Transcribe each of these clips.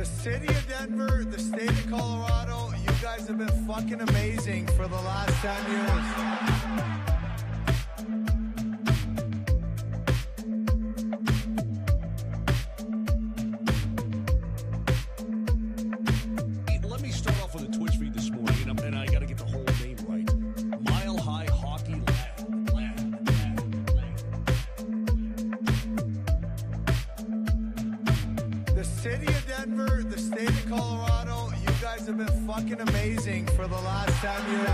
The city of Denver, the state of Colorado, you guys have been fucking amazing for the last 10 years. Let me start off with a Twitch feed this morning, and I got to get the whole name right. Mile High Hockey Lab. The city of Denver, the state of Colorado, you guys have been fucking amazing for the last 10 years.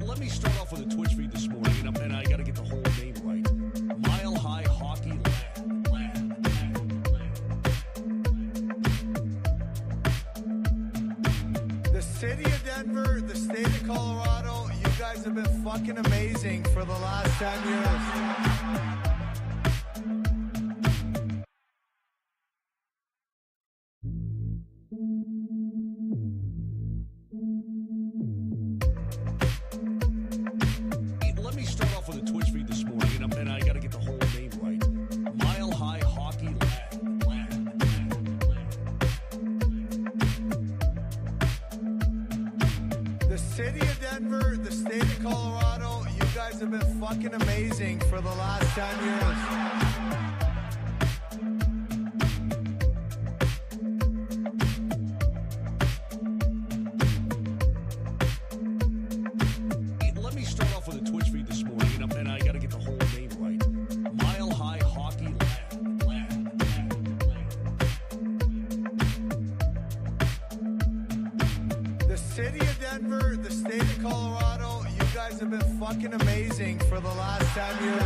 Let me start off with a Twitch feed this morning, and I got to get the whole name right. Mile High Hockey Lab. The city of Denver, the state of Colorado, you guys have been fucking amazing for the last 10 years. Let me start off with a Twitch feed this morning, and I got to get the whole name right. Mile High Hockey Lab. The city of Denver, the state of Colorado, you guys have been fucking amazing for the last 10 years. Let me start off with a Twitch feed this morning, and I got to get the whole name right. Mile High Hockey Lab. The city of Denver, the state of Colorado, you guys have been fucking amazing for the last 10 years.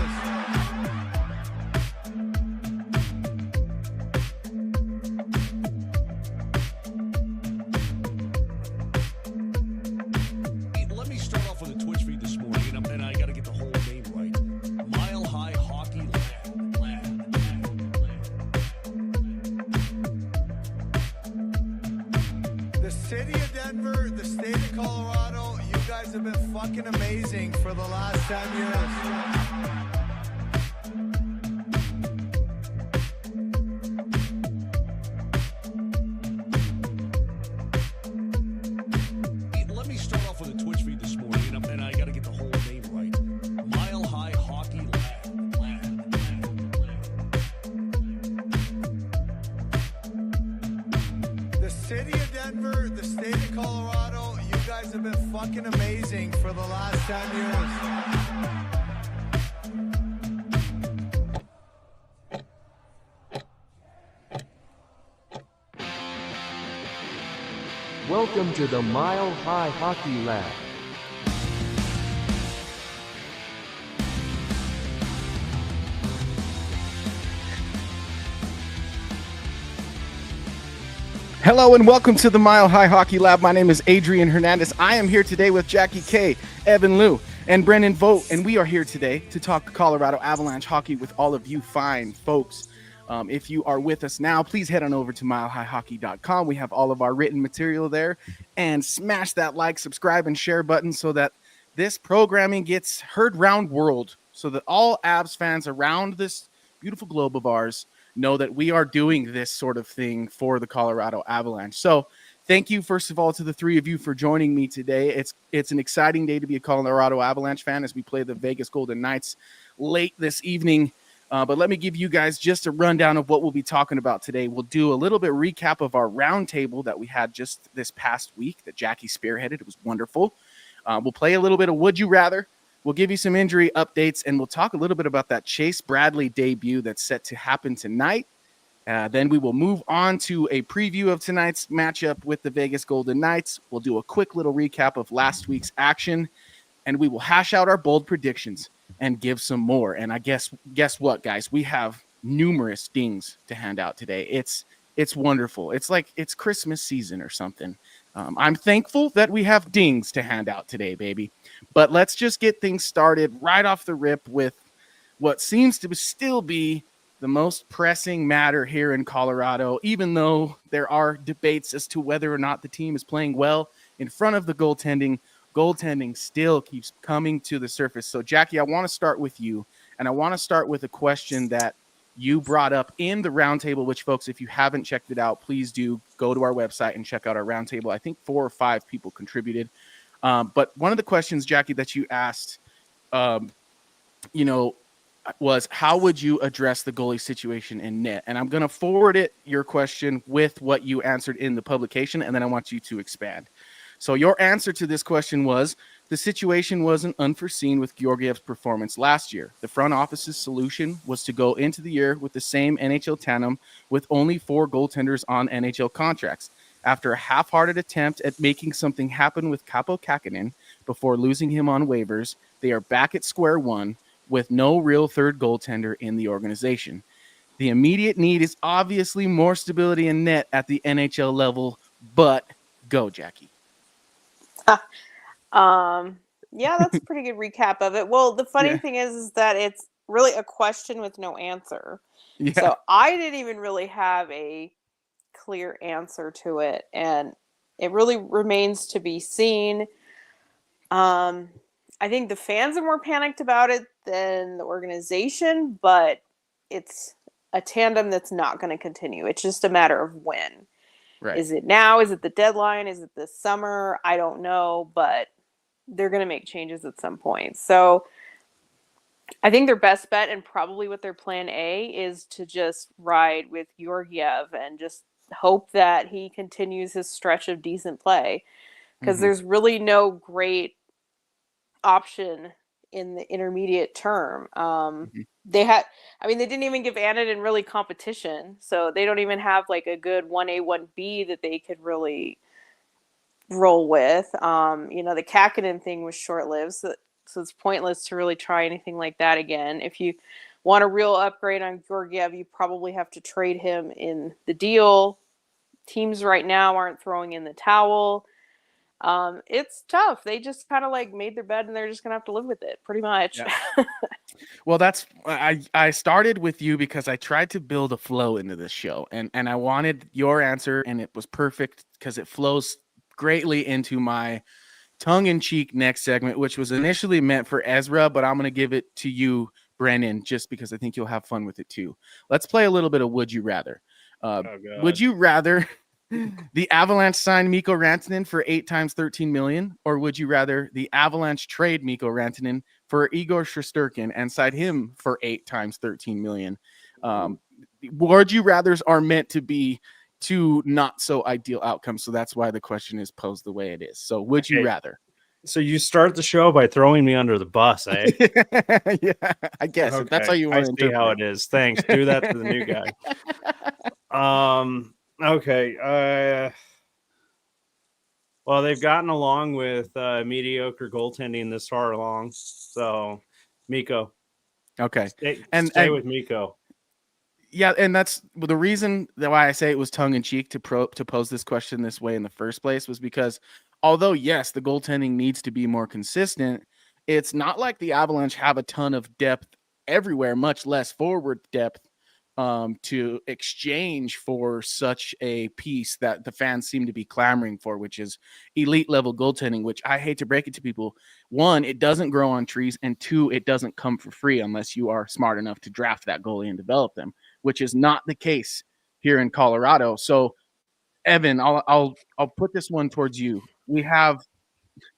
Let me start off with a Twitch feed this morning, and I got to get the whole name right. Mile High Hockey Lab. The city of Denver, the state of Colorado, you guys have been fucking amazing for the last 10 years. Let me start off with a Twitch feed this morning, and I got to get the whole name right. Mile High Hockey Lab. The city of Denver, the state of Colorado, you guys have been fucking amazing for the last 10 years. Welcome to the Mile High Hockey Lab. Hello and welcome to the Mile High Hockey Lab. My name is Adrian Hernandez. I am here today with Jackie K, Evan Liu, and Brendan Vogt, and we are here today to talk Colorado Avalanche hockey with all of you fine folks. If you are with us now, please head on over to milehighhockey.com. We have all of our written material there, and smash that like, subscribe, and share button so that this programming gets heard round world, so that all Avs fans around this beautiful globe of ours know that we are doing this sort of thing for the Colorado Avalanche. So thank you, first of all, to the three of you for joining me today. It's an exciting day to be a Colorado Avalanche fan as we play the Vegas Golden Knights late this evening. But let me give you guys just a rundown of what we'll be talking about today. We'll do a little bit recap of our roundtable that we had just this past week that Jackie spearheaded. It was wonderful. We'll play a little bit of Would You Rather. We'll give you some injury updates, and we'll talk a little bit about that Chase Bradley debut that's set to happen tonight. Then we will move on to a preview of tonight's matchup with the Vegas Golden Knights. We'll do a quick little recap of last week's action, and we will hash out our bold predictions and give some more. And I guess what, guys? We have numerous dings to hand out today. It's wonderful. It's like it's Christmas season or something. I'm thankful that we have dings to hand out today, baby. But let's just get things started right off the rip with what seems to still be the most pressing matter here in Colorado, even though there are debates as to whether or not the team is playing well in front of the goaltending. goaltending still keeps coming to the surface. So, Jackie, I want to start with you, and I want to start with a question that you brought up in the roundtable, which, folks, if you haven't checked it out, please do go to our website and check out our roundtable. I think 4 or 5 people contributed. But one of the questions, Jackie, that you asked, was how would you address the goalie situation in net? And I'm going to forward your question with what you answered in the publication, and then I want you to expand. So your answer to this question was, the situation wasn't unforeseen with Georgiev's performance last year. The front office's solution was to go into the year with the same NHL tandem with only 4 goaltenders on NHL contracts. After a half-hearted attempt at making something happen with Kaapo Kähkönen before losing him on waivers, they are back at square one with no real third goaltender in the organization. The immediate need is obviously more stability in net at the NHL level, but go, Jackie. Yeah, that's a pretty good recap of it. Well, the funny thing is that it's really a question with no answer. Yeah. So I didn't even really have a clear answer to it, and it really remains to be seen. I think the fans are more panicked about it than the organization, but it's a tandem that's not going to continue. It's just a matter of when. Right. Is it now? Is it the deadline? Is it this summer? I don't know, but they're going to make changes at some point. So I think their best bet, and probably what their plan A, is to just ride with Georgiev and just hope that he continues his stretch of decent play, because there's really no great option in the intermediate term. They didn't even give Anadin really competition, so they don't even have like a good 1A 1B that they could really roll with. The Kähkönen thing was short-lived, so it's pointless to really try anything like that again. If you want a real upgrade on Georgiev, you probably have to trade him in the deal. Teams right now aren't throwing in the towel. It's tough. They just kind of like made their bed and they're just gonna have to live with it, pretty much. Yeah. Well, I started with you because I tried to build a flow into this show, and I wanted your answer, and it was perfect because it flows greatly into my tongue-in-cheek next segment, which was initially meant for Ezra, but I'm gonna give it to you, Brennan, just because I think you'll have fun with it too. Let's play a little bit of Would You Rather. Would you rather the Avalanche sign Mikko Rantanen for 8 times $13 million, or would you rather the Avalanche trade Mikko Rantanen for Igor Shesterkin and sign him for 8 times $13 million? Would you rathers are meant to be 2 not so ideal outcomes, so that's why the question is posed the way it is. So would you rather? So you start the show by throwing me under the bus, eh? Yeah, I guess if that's how you want to see how it is. Thanks. Do that to the new guy. Okay. Well, they've gotten along with mediocre goaltending this far along. So, Mikko. Okay. Stay with Mikko. Yeah, and that's the reason why I say it was tongue-in-cheek to pose this question this way in the first place, was because although, yes, the goaltending needs to be more consistent, it's not like the Avalanche have a ton of depth everywhere, much less forward depth, to exchange for such a piece that the fans seem to be clamoring for, which is elite level goaltending, which I hate to break it to people. 1, it doesn't grow on trees, and 2, it doesn't come for free unless you are smart enough to draft that goalie and develop them, which is not the case here in Colorado. So, Evan, I'll put this one towards you. We have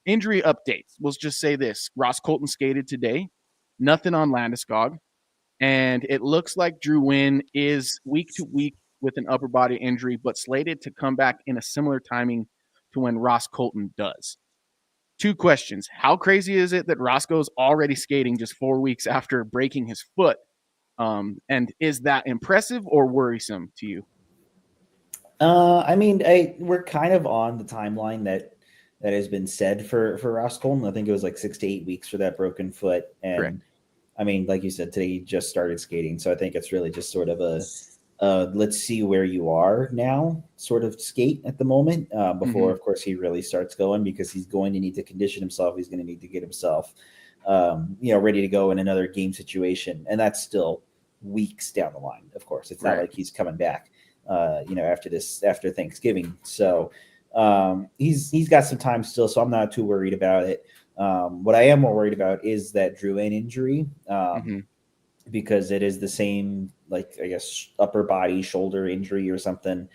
injury updates. We'll just say this: Ross Colton skated today, nothing on Landeskog. And it looks like Drew Wynn is week to week with an upper body injury, but slated to come back in a similar timing to when Ross Colton does. 2 questions. How crazy is it that Roscoe's already skating just 4 weeks after breaking his foot? And is that impressive or worrisome to you? We're kind of on the timeline that has been said for Ross Colton. I think it was like 6 to 8 weeks for that broken foot. And correct. Like you said, today he just started skating. So I think it's really just sort of a let's see where you are now sort of skate at the moment before, of course, he really starts going, because he's going to need to condition himself. He's going to need to get himself, ready to go in another game situation. And that's still weeks down the line, of course. It's not like he's coming back, after Thanksgiving. So He's got some time still, so I'm not too worried about it. What I am more worried about is that Drouin injury, because it is the same, like, I guess, upper body shoulder injury or something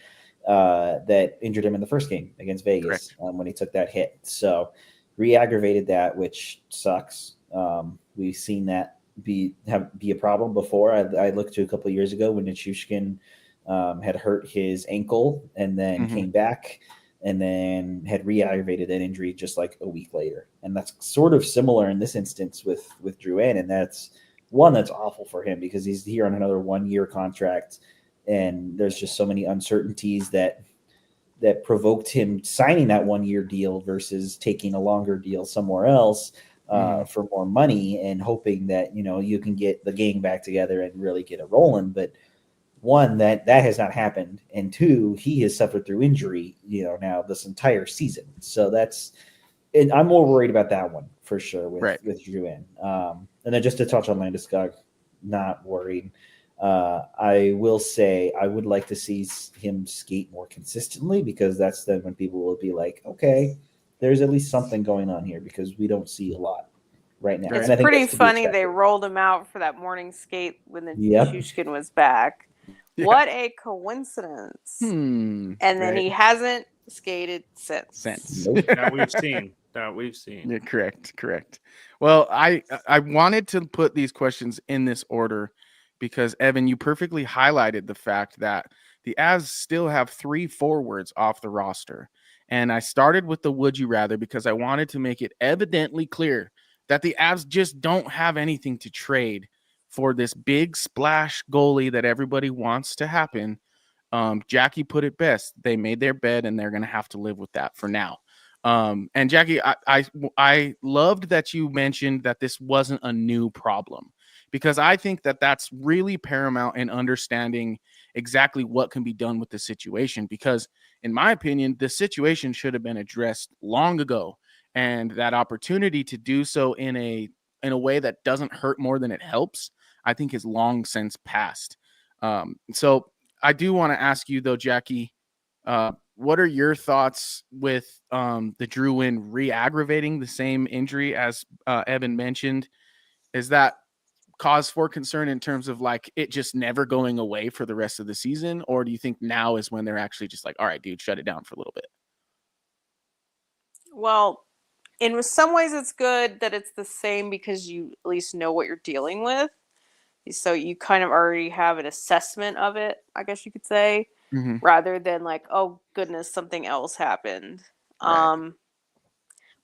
that injured him in the first game against Vegas when he took that hit. So re-aggravated that, which sucks. We've seen that be a problem before. I looked to a couple of years ago when Nichushkin had hurt his ankle and then came back and then had re-aggravated that injury just like a week later. And that's sort of similar in this instance with Drouin, and that's awful for him because he's here on another 1-year contract, and there's just so many uncertainties that provoked him signing that 1-year deal versus taking a longer deal somewhere else for more money and hoping that, you can get the gang back together and really get it rolling. But one, that has not happened, and two, he has suffered through injury, now this entire season. So and I'm more worried about that one for sure with Drouin. And then just to touch on Landeskog, not worried. I will say I would like to see him skate more consistently, because that's then when people will be like, okay, there's at least something going on here, because we don't see a lot right now. It's pretty funny they rolled him out for that morning skate when the Nichushkin was back. Yeah. What a coincidence. And then he hasn't skated since. Nope. That we've seen. Yeah, correct. Well, I wanted to put these questions in this order because, Evan, you perfectly highlighted the fact that the Avs still have 3 forwards off the roster. And I started with the would you rather because I wanted to make it evidently clear that the Avs just don't have anything to trade for this big splash goalie that everybody wants to happen. Jackie put it best. They made their bed and they're going to have to live with that for now. And Jackie, I loved that you mentioned that this wasn't a new problem, because I think that that's really paramount in understanding exactly what can be done with the situation. Because in my opinion, the situation should have been addressed long ago, and that opportunity to do so in a way that doesn't hurt more than it helps, I think is long since passed. So I do want to ask you though, Jackie, what are your thoughts with the Drouin re-aggravating the same injury as Evan mentioned? Is that cause for concern in terms of like it just never going away for the rest of the season? Or do you think now is when they're actually just like, all right, dude, shut it down for a little bit? Well, in some ways it's good that it's the same because you at least know what you're dealing with. So you kind of already have an assessment of it, I guess you could say, rather than like, oh goodness, something else happened. Right.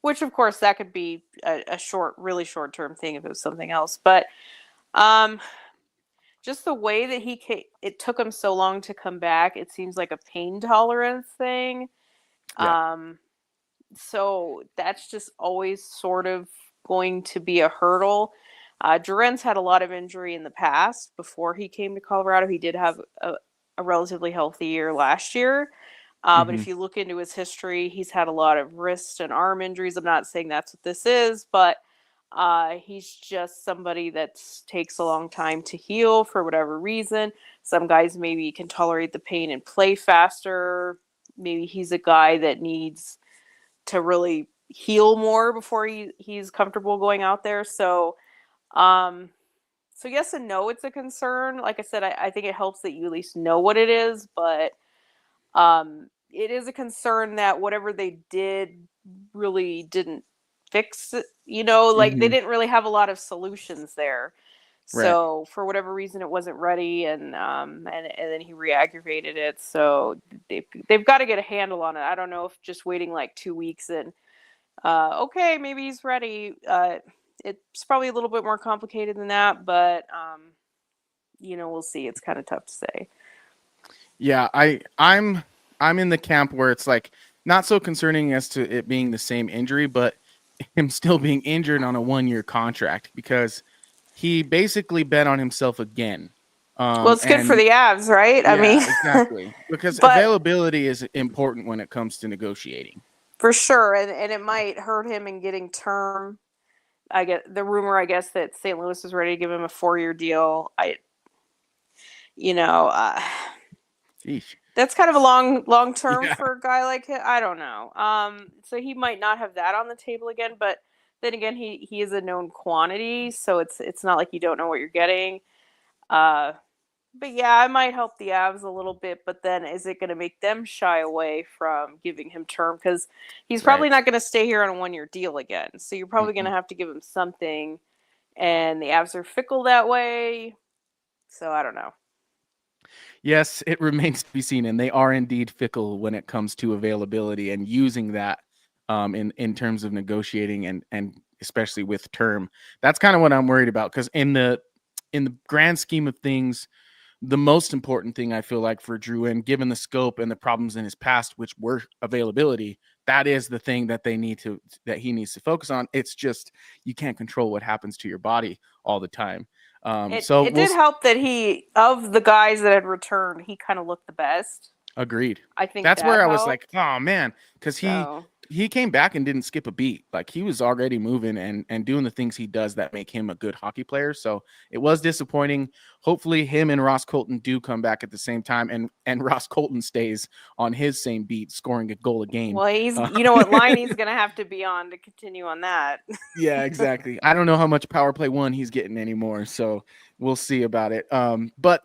Which of course that could be a really short term thing if it was something else. But just the way that it took him so long to come back, it seems like a pain tolerance thing. Yeah. So that's just always sort of going to be a hurdle. Duren's had a lot of injury in the past. Before he came to Colorado, he did have a relatively healthy year last year. But if you look into his history, he's had a lot of wrist and arm injuries. I'm not saying that's what this is, but he's just somebody that takes a long time to heal for whatever reason. Some guys maybe can tolerate the pain and play faster. Maybe he's a guy that needs to really heal more before he's comfortable going out there. So yes and no, it's a concern. Like I said, I think it helps that you at least know what it is, but it is a concern that whatever they did really didn't fix it, like they didn't really have a lot of solutions there. So for whatever reason, it wasn't ready, and then he re-aggravated it. So they've got to get a handle on it. I don't know if just waiting like 2 weeks and okay, maybe he's ready. It's probably a little bit more complicated than that, but we'll see. It's kind of tough to say. Yeah, I'm in the camp where it's like not so concerning as to it being the same injury, but him still being injured on a 1-year contract, because he basically bet on himself again. Well, it's good for the Avs, right? Yeah, I mean, exactly, because availability is important when it comes to negotiating. For sure, and it might hurt him in getting term. I get the rumor, I guess, that St. Louis is ready to give him a 4-year deal. That's kind of a long term Yeah. for a guy like him. I don't know. So he might not have that on the table again, but then again, he is a known quantity, so it's not like you don't know what you're getting. But yeah, I might help the Avs a little bit, but then is it going to make them shy away from giving him term? Because he's probably not going to stay here on a 1-year deal again. So you're probably going to have to give him something, and the Avs are fickle that way. So I don't know. Yes, it remains to be seen, and they are indeed fickle when it comes to availability and using that in terms of negotiating and especially with term. That's kind of what I'm worried about, because in the grand scheme of things, the most important thing I feel like for Drew, and given the scope and the problems in his past, which were availability, that is the thing that he needs to focus on. It's just, you can't control what happens to your body all the time. It did help that of the guys that had returned, he kind of looked the best. Agreed. I think that's where helped. I was like, oh man, because he came back and didn't skip a beat. Like, he was already moving and doing the things he does that make him a good hockey player. So it was disappointing. Hopefully him and Ross Colton do come back at the same time, and Ross Colton stays on his same beat, scoring a goal a game. Well, you know what line he's gonna have to be on to continue on that. Yeah, exactly. I don't know how much power play 1 he's getting anymore, so we'll see about it. But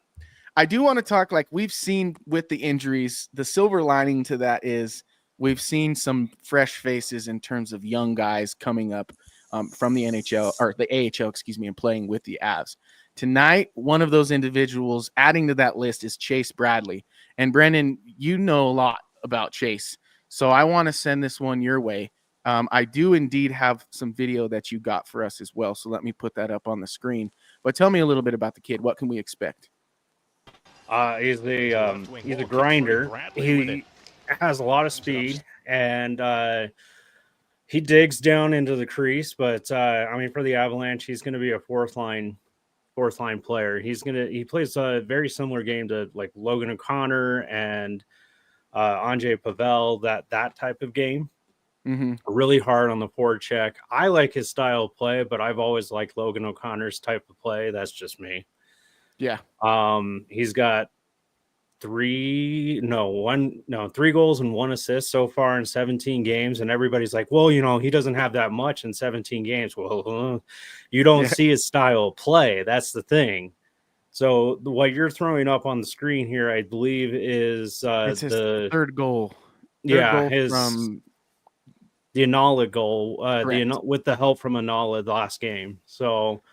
I do want to talk, like we've seen with the injuries, the silver lining to that is we've seen some fresh faces in terms of young guys coming up from the NHL or the AHL, and playing with the Avs. Tonight, one of those individuals adding to that list is Chase Bradley. And Brendan, you know a lot about Chase, so I want to send this one your way. I do indeed have some video that you got for us as well, so let me put that up on the screen. But tell me a little bit about the kid. What can we expect? He's a grinder. He has a lot of speed, and he digs down into the crease. But I mean, for the Avalanche, he's going to be a fourth line player. He plays a very similar game to like Logan O'Connor and Andrei Pavel. That type of game. Mm-hmm. Really hard on the forecheck. I like his style of play, but I've always liked Logan O'Connor's type of play. That's just me. Yeah. He's got 3 goals and 1 assist so far in 17 games. And everybody's like, well, he doesn't have that much in 17 games. Well, you don't see his style of play. That's the thing. So what you're throwing up on the screen here, I believe, is it's his third goal. From the Anala goal, with the help from Anala last game. So,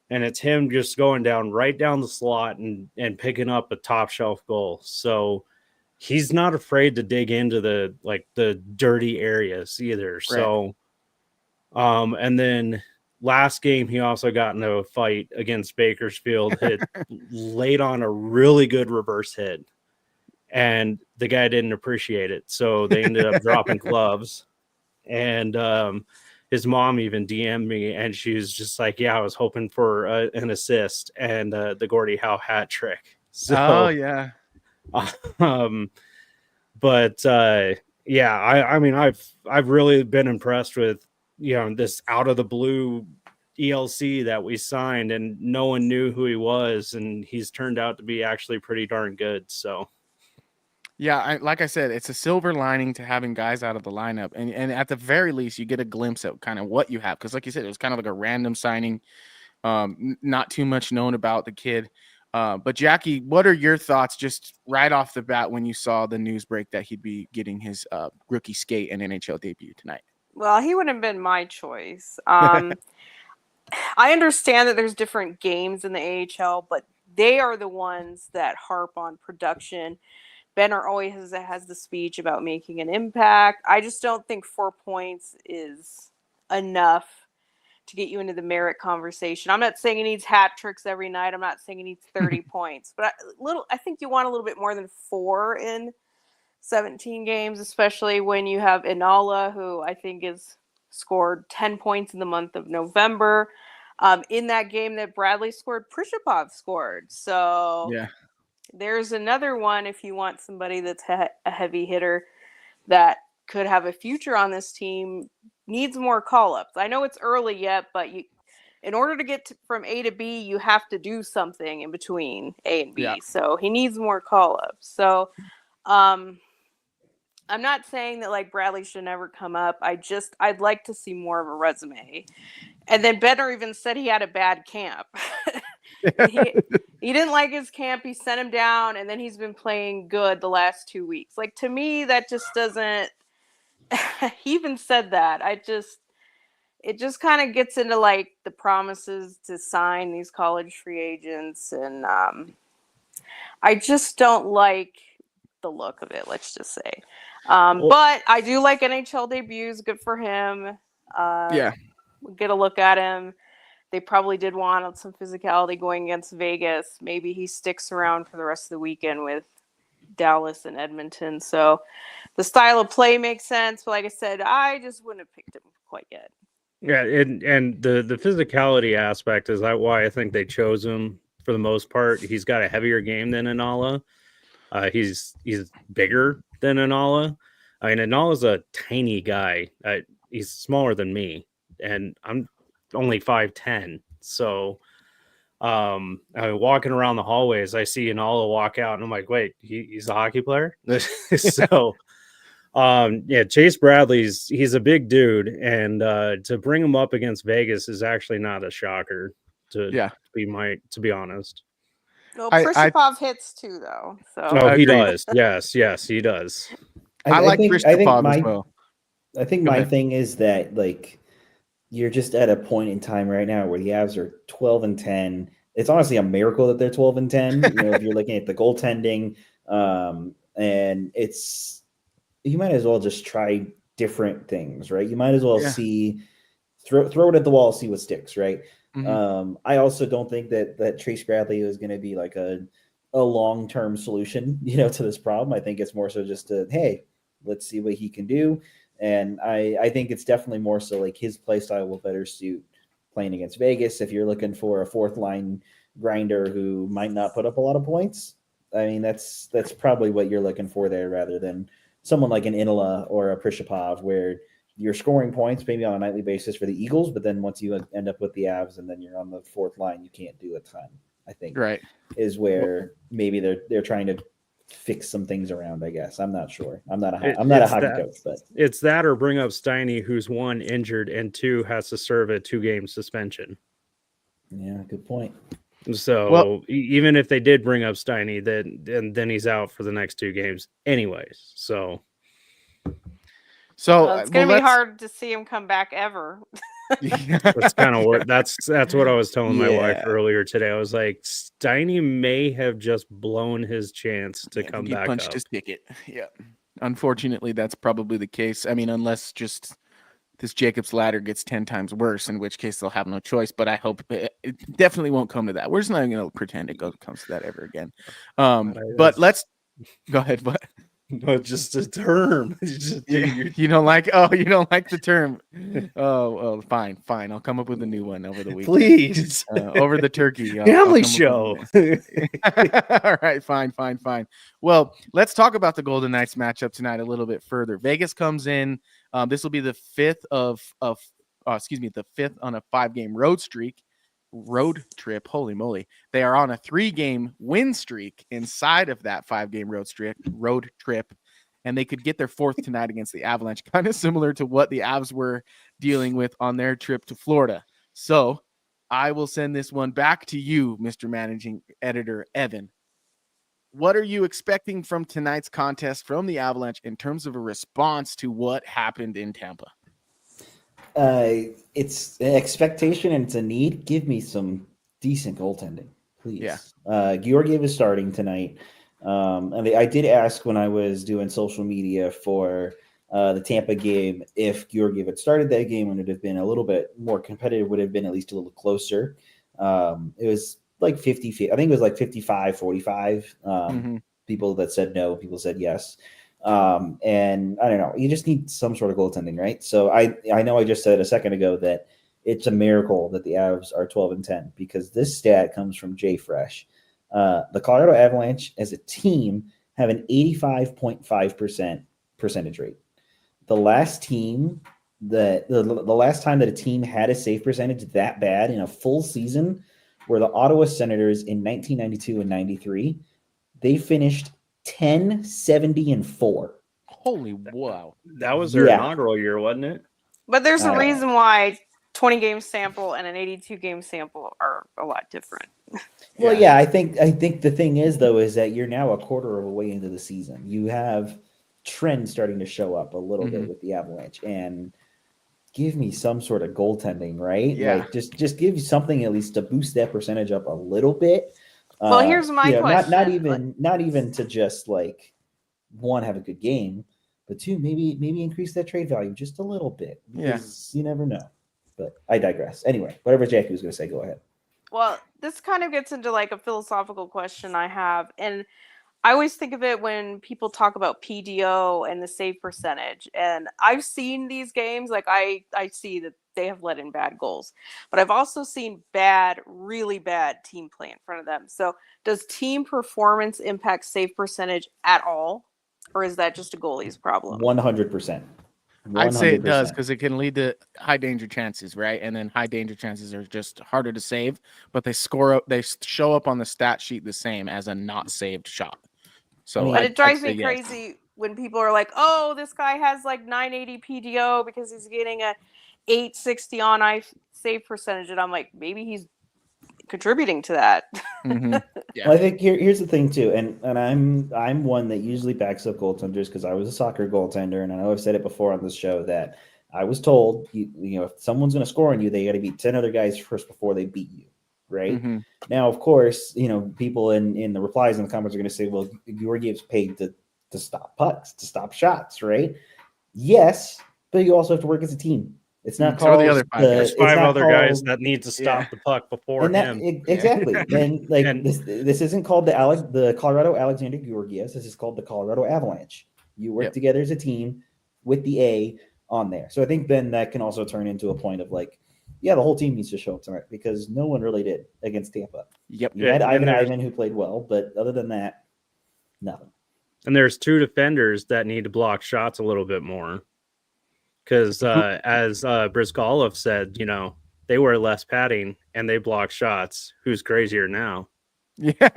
and it's him just going right down the slot and picking up a top shelf goal. So he's not afraid to dig into the dirty areas either. Right. So, and then last game, he also got into a fight against Bakersfield, laid on a really good reverse hit, and the guy didn't appreciate it. So they ended up dropping gloves. And his mom even DM'd me, and she was just like, yeah, I was hoping for an assist and the Gordie Howe hat trick. So, oh, yeah. But I mean, I've really been impressed with, this out of the blue ELC that we signed, and no one knew who he was, and he's turned out to be actually pretty darn good. So. Yeah, like I said, it's a silver lining to having guys out of the lineup. And at the very least, you get a glimpse at kind of what you have. Because like you said, it was kind of like a random signing, not too much known about the kid. But Jackie, what are your thoughts just right off the bat when you saw the news break that he'd be getting his rookie skate and NHL debut tonight? Well, he wouldn't have been my choice. I understand that there's different games in the AHL, but they are the ones that harp on production. Benner always has the speech about making an impact. I just don't think 4 points is enough to get you into the merit conversation. I'm not saying he needs hat tricks every night. I'm not saying he needs 30 points, but I think you want a little bit more than 4 in 17 games, especially when you have Inala, who I think has scored 10 points in the month of November. In that game that Bradley scored, Prishapov scored. So yeah. There's another one if you want somebody that's a heavy hitter that could have a future on this team, needs more call-ups. I know it's early yet, but in order to get from A to B, you have to do something in between A and B. Yeah. So he needs more call-ups. So I'm not saying that like Bradley should never come up. I'd like to see more of a resume. And then Benner even said he had a bad camp. he didn't like his camp. He sent him down, and then he's been playing good the last 2 weeks. Like, to me, that just doesn't. He even said that. It just kind of gets into like the promises to sign these college free agents, and I just don't like the look of it. Let's just say. But I do like NHL debuts. Good for him. Yeah. Get a look at him. They probably did want some physicality going against Vegas. Maybe he sticks around for the rest of the weekend with Dallas and Edmonton. So the style of play makes sense. But like I said, I just wouldn't have picked him quite yet. Yeah, and the physicality aspect is why I think they chose him for the most part. He's got a heavier game than Anala. He's bigger than Anala. I mean, Anala's a tiny guy. He's smaller than me, and I'm only 5'10". So walking around the hallways, I see Anala walk out, and I'm like, wait, he's a hockey player? So Chase Bradley's he's a big dude, and to bring him up against Vegas is actually not a shocker to be honest. Well, Prishapov hits too, though. So he does. Yes, he does. I like Prishapov as well. I think my thing is that like you're just at a point in time right now where the Avs are 12-10. It's honestly a miracle that they're 12-10. You know, if you're looking at the goaltending, and it's you might as well just try different things, right? You might as well see throw it at the wall, see what sticks, right? Mm-hmm. I also don't think that Trace Bradley is going to be like a long-term solution, to this problem. I think it's more so just hey, let's see what he can do. And I think it's definitely more so like his play style will better suit playing against Vegas. If you're looking for a fourth line grinder who might not put up a lot of points, I mean, that's probably what you're looking for there rather than someone like an Inola or a Prishapov where you're scoring points maybe on a nightly basis for the Eagles, but then once you end up with the Avs and then you're on the fourth line, you can't do a ton, I think. Right. Is where maybe they're trying to fix some things around, I guess. I'm not sure. I'm not a hockey coach, but it's that or bring up Steiny, who's 1 injured and 2 has to serve a 2-game suspension. Yeah, good point. So even if they did bring up Steiny, then he's out for the next 2 games anyways. So it's going to be hard to see him come back ever. That's kind of what that's what I was telling my wife earlier today. I was like, Steiny may have just blown his chance to come back. He punched his ticket. Yeah. Unfortunately, that's probably the case. I mean, unless just this Jacob's ladder gets 10 times worse, in which case they'll have no choice. But I hope it definitely won't come to that. We're just not going to pretend it comes to that ever again. But let's go ahead. What? No, just a term. You don't like the term. Oh, fine. I'll come up with a new one over the weekend. Please. Over the turkey. Family show. All right, fine. Well, let's talk about the Golden Knights matchup tonight a little bit further. Vegas comes in. This will be the fifth on a 5-game road trip. Holy moly. They are on a 3-game win streak inside of that 5-game road trip, and they could get their 4th tonight against the Avalanche, kind of similar to what the Avs were dealing with on their trip to Florida. So I will send this one back to you, Mr. Managing Editor Evan. What are you expecting from tonight's contest from the Avalanche in terms of a response to what happened in Tampa? It's an expectation and it's a need. Give me some decent goaltending, please. Yeah. Georgiev is starting tonight. And I did ask when I was doing social media for the Tampa game if Georgiev had started that game and it would have been a little bit more competitive, would have been at least a little closer. It was like 50. I think it was like 55-45. People that said no, people said yes. And I don't know, you just need some sort of goaltending, right? So I know I just said a second ago that it's a miracle that the Avs are 12-10 because this stat comes from JFresh. The Colorado Avalanche as a team have an 85.5% percentage rate. The last time that a team had a save percentage that bad in a full season were the Ottawa Senators in 1992 and 93. They finished 10, 70, and 4. Holy wow. That was their inaugural year, wasn't it? But there's a reason why 20 game sample and an 82 game sample are a lot different. Well, yeah, I think the thing is though is that you're now a quarter of a way into the season. You have trends starting to show up a little bit with the Avalanche, and give me some sort of goaltending, right? Yeah. Like just give you something at least to boost that percentage up a little bit. Well, here's my question. Not even to just like one, have a good game, but two, maybe increase that trade value just a little bit, because you never know. But I digress. Anyway, whatever Jackie was going to say, go ahead. Well, this kind of gets into like a philosophical question I have, and I always think of it when people talk about PDO and the save percentage. And I've seen these games, like I see that they have let in bad goals, but I've also seen really bad team play in front of them. So does team performance impact save percentage at all? Or is that just a goalie's problem? 100%. I'd say it does, because it can lead to high danger chances, right? And then high danger chances are just harder to save, but they show up on the stat sheet the same as a not saved shot. So, but it drives me crazy when people are like, "Oh, this guy has like 980 PDO because he's getting a 860 on ice save percentage," and I'm like, maybe he's contributing to that. Well, I think here's the thing too, and I'm one that usually backs up goaltenders because I was a soccer goaltender, and I know I've said it before on this show that I was told you know if someone's going to score on you, they got to beat 10 other guys first before they beat you. Right now, of course, you know, people in the replies in the comments are going to say, well, Georgiev's paid to stop pucks, to stop shots, right? Yes, but you also have to work as a team. It's not called there's 5 other guys that need to stop the puck before him. Exactly. And like this isn't called the Colorado Alexander Georgievs. This is called the Colorado Avalanche. You work together as a team with the A on there. So I think then that can also turn into a point of like, yeah, the whole team needs to show up tonight, because no one really did against Tampa. Yep. You had Ivan who played well, but other than that, nothing. And there's 2 defenders that need to block shots a little bit more. Because as Brizgalov said, you know, they wear less padding and they block shots. Who's crazier now? Yeah,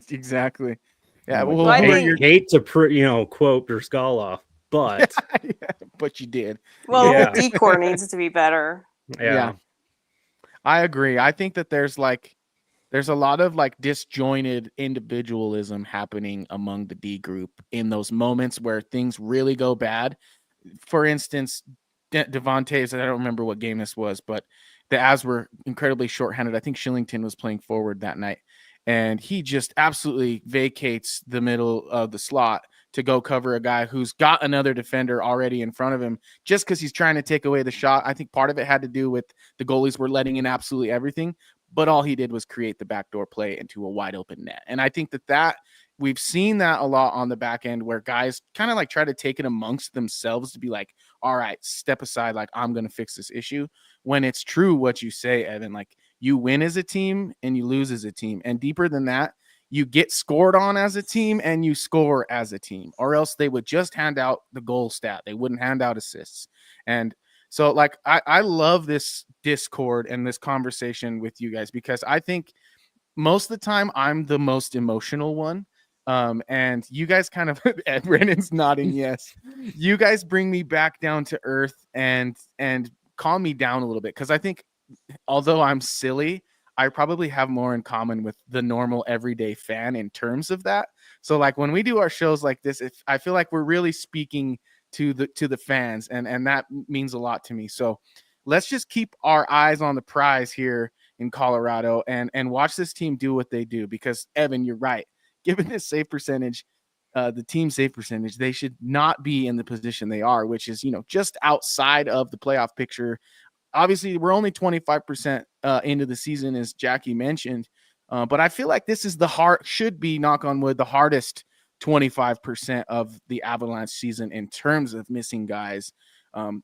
exactly. Yeah, well, I hate to quote Brizgalov, but but you did. Well, the decor needs to be better. Yeah, I agree. I think that there's a lot of like disjointed individualism happening among the D group in those moments where things really go bad. For instance, Devontae's, I don't remember what game this was, but the Avs were incredibly shorthanded. I think Shillington was playing forward that night, and he just absolutely vacates the middle of the slot to go cover a guy who's got another defender already in front of him just because he's trying to take away the shot. I think part of it had to do with the goalies were letting in absolutely everything, but all he did was create the backdoor play into a wide open net. And I think that we've seen that a lot on the back end where guys kind of like try to take it amongst themselves to be like, all right, step aside. Like, I'm going to fix this issue. When it's true what you say, Evan, like you win as a team and you lose as a team. And deeper than that, you get scored on as a team and you score as a team, or else they would just hand out the goal stat. They wouldn't hand out assists. And so like, I love this Discord and this conversation with you guys, because I think most of the time I'm the most emotional one. And you guys kind of, Ed Brennan's nodding. Yes. You guys bring me back down to earth and calm me down a little bit. Cause I think although I'm silly, I probably have more in common with the normal everyday fan in terms of that. So like when we do our shows like this, I feel like we're really speaking to the fans, and that means a lot to me. So let's just keep our eyes on the prize here in Colorado and watch this team do what they do, because Evan, you're right. Given this save percentage, the team save percentage, they should not be in the position they are, which is, just outside of the playoff picture. Obviously, we're only 25% into the season, as Jackie mentioned. But I feel like this is should be, knock on wood, the hardest 25% of the Avalanche season in terms of missing guys.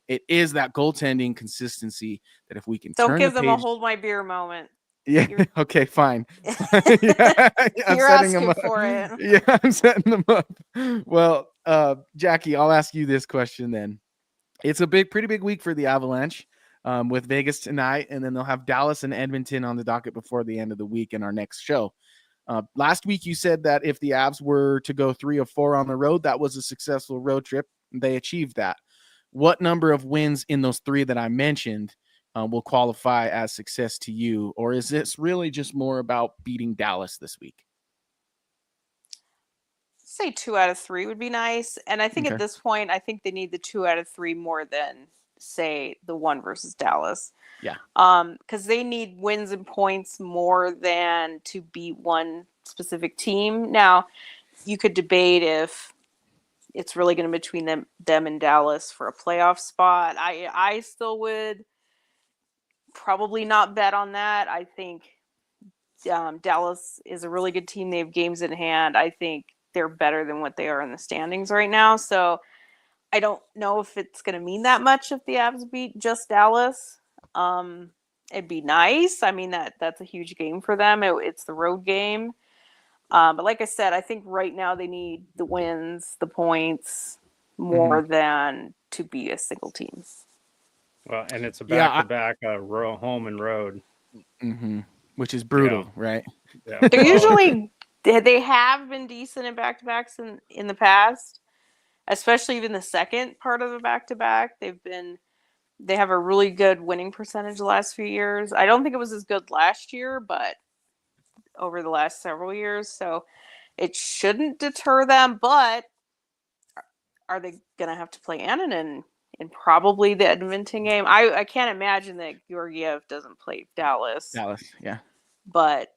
It is that goaltending consistency that if we can don't give them a hold my beer moment. Yeah. Okay, fine. You're asking for it. Yeah, I'm setting them up. Well, Jackie, I'll ask you this question then. It's a pretty big week for the Avalanche. With Vegas tonight, and then they'll have Dallas and Edmonton on the docket before the end of the week in our next show. Last week, you said that if the Avs were to go 3 of 4 on the road, that was a successful road trip. They achieved that. What number of wins in those 3 that I mentioned will qualify as success to you? Or is this really just more about beating Dallas this week? Say 2 out of 3 would be nice. And I think at this point, I think they need the 2 out of 3 more than, say, the 1 versus Dallas. Yeah. Because they need wins and points more than to beat one specific team. Now, you could debate if it's really going to be between them and Dallas for a playoff spot. I still would probably not bet on that. I think Dallas is a really good team. They have games in hand. I think they're better than what they are in the standings right now. So I don't know if it's going to mean that much if the Avs beat just Dallas. It'd be nice. I mean, that's a huge game for them. It's the road game. But like I said, I think right now they need the wins, the points, more than to be a single team. Well, and it's a back-to-back home and road. Which is brutal, right? Yeah. They're usually, they have been decent in back-to-backs in the past, especially even the second part of the back-to-back. They have a really good winning percentage the last few years. I don't think it was as good last year, but over the last several years. So it shouldn't deter them, but are they going to have to play Annunen in probably the Edmonton game? I can't imagine that Georgiev doesn't play Dallas. Yeah. But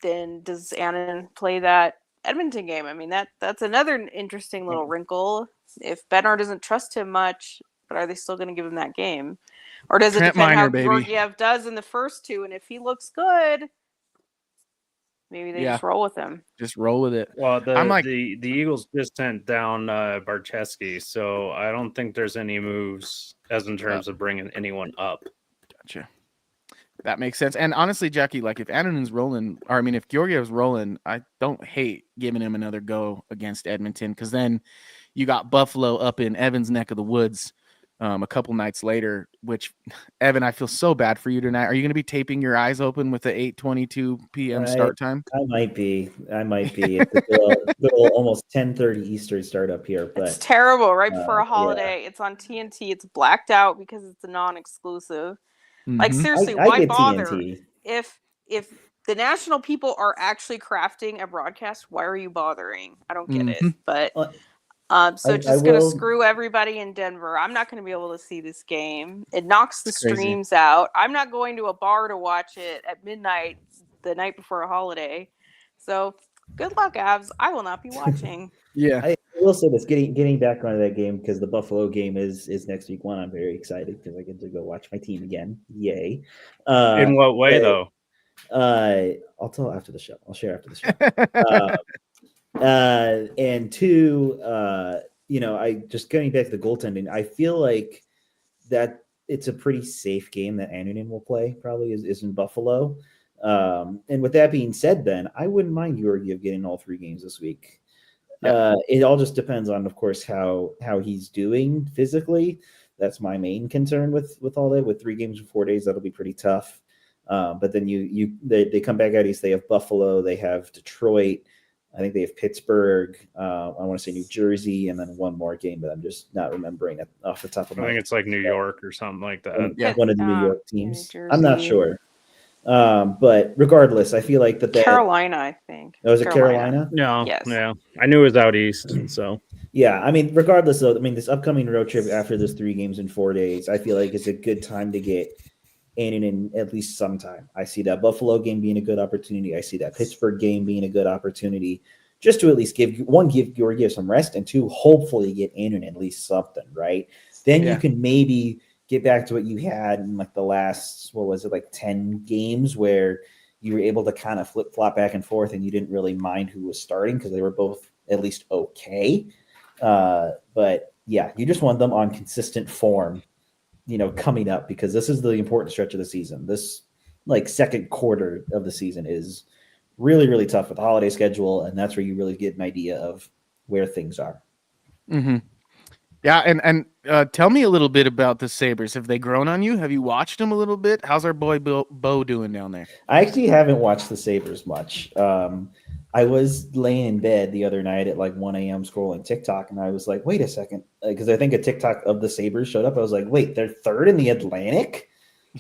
then does Annunen play that Edmonton game? I mean, that's another interesting little wrinkle. If Bednar doesn't trust him much, but are they still going to give him that game? Or does it depend how Georgiev does in the first 2? And if he looks good, maybe they just roll with him. Just roll with it. Well, the Eagles just sent down Barcheski, so I don't think there's any moves as in terms of bringing anyone up. Gotcha. That makes sense. And honestly, Jackie, like if Annunen's rolling, or I mean, if Georgiev's rolling, I don't hate giving him another go against Edmonton, because then you got Buffalo up in Evan's neck of the woods a couple nights later, which, Evan, I feel so bad for you tonight. Are you going to be taping your eyes open with the 8:22 p.m. start time? I might be. It's a little almost 10:30 Eastern start up here. But it's terrible, right before a holiday. Yeah. It's on TNT. It's blacked out because it's a non-exclusive. Like, seriously, why bother? TNT. If the national people are actually crafting a broadcast, why are you bothering? I don't get it. But so it's just going to screw everybody in Denver. I'm not going to be able to see this game. It knocks the streams out. I'm not going to a bar to watch it at midnight the night before a holiday. So good luck, Avs. I will not be watching. Yeah. I will say this, getting back onto that game, because the Buffalo game is next week. I'm very excited because I get to go watch my team again. Yay. In what way, though? I'll tell after the show. I'll share after the show. And 2, I just getting back to the goaltending, I feel like that it's a pretty safe game that Annunen will play, probably is in Buffalo. And with that being said, then I wouldn't mind Georgiev getting all 3 games this week. It all just depends on, of course, how he's doing physically. That's my main concern with all that. With 3 games in 4 days, that'll be pretty tough. But then they come back out east. They have Buffalo, they have Detroit. I think they have Pittsburgh. I want to say New Jersey, and then one more game, but I'm just not remembering it off the top of my head. I think it's like New York or something like that. Yeah, one of the New York teams. I'm not sure. But regardless, I feel like that Carolina, I think. Oh, was it Carolina? No. Yes. Yeah. I knew it was out east, so. Yeah, I mean, regardless, though, this upcoming road trip after this 3 games in 4 days, I feel like it's a good time to get in at least sometime. I see that Buffalo game being a good opportunity. I see that Pittsburgh game being a good opportunity, just to at least give Georgiev some rest, and 2, hopefully get in at least something, right? Then you can maybe get back to what you had in like the last, 10 games, where you were able to kind of flip-flop back and forth and you didn't really mind who was starting because they were both at least okay. But yeah, you just want them on consistent form, coming up, because this is the important stretch of the season. This second quarter of the season is really, really tough with the holiday schedule, and that's where you really get an idea of where things are. Yeah, and tell me a little bit about the Sabres. Have they grown on you? Have you watched them a little bit? How's our boy Bo doing down there? I actually haven't watched the Sabres much. I was laying in bed the other night at like 1 a.m. scrolling TikTok, and I was like, wait a second, because I think a TikTok of the Sabres showed up. I was like, wait, they're third in the Atlantic?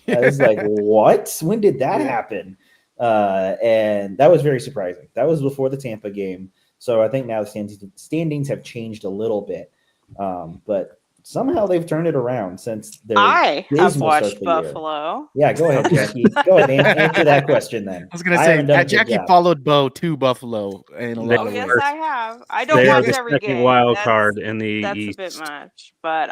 I was like, what? When did that happen? And that was very surprising. That was before the Tampa game. So I think now the standings have changed a little bit. But somehow they've turned it around since their I have dismal watched start to the Buffalo. year. Yeah, go ahead, Jackie. Go ahead, answer that question then. I was going to say, Jackie followed Bo to Buffalo in a lot of ways. Yes, I have. I don't watch every game. Wild card in the that's East. That's a bit much, but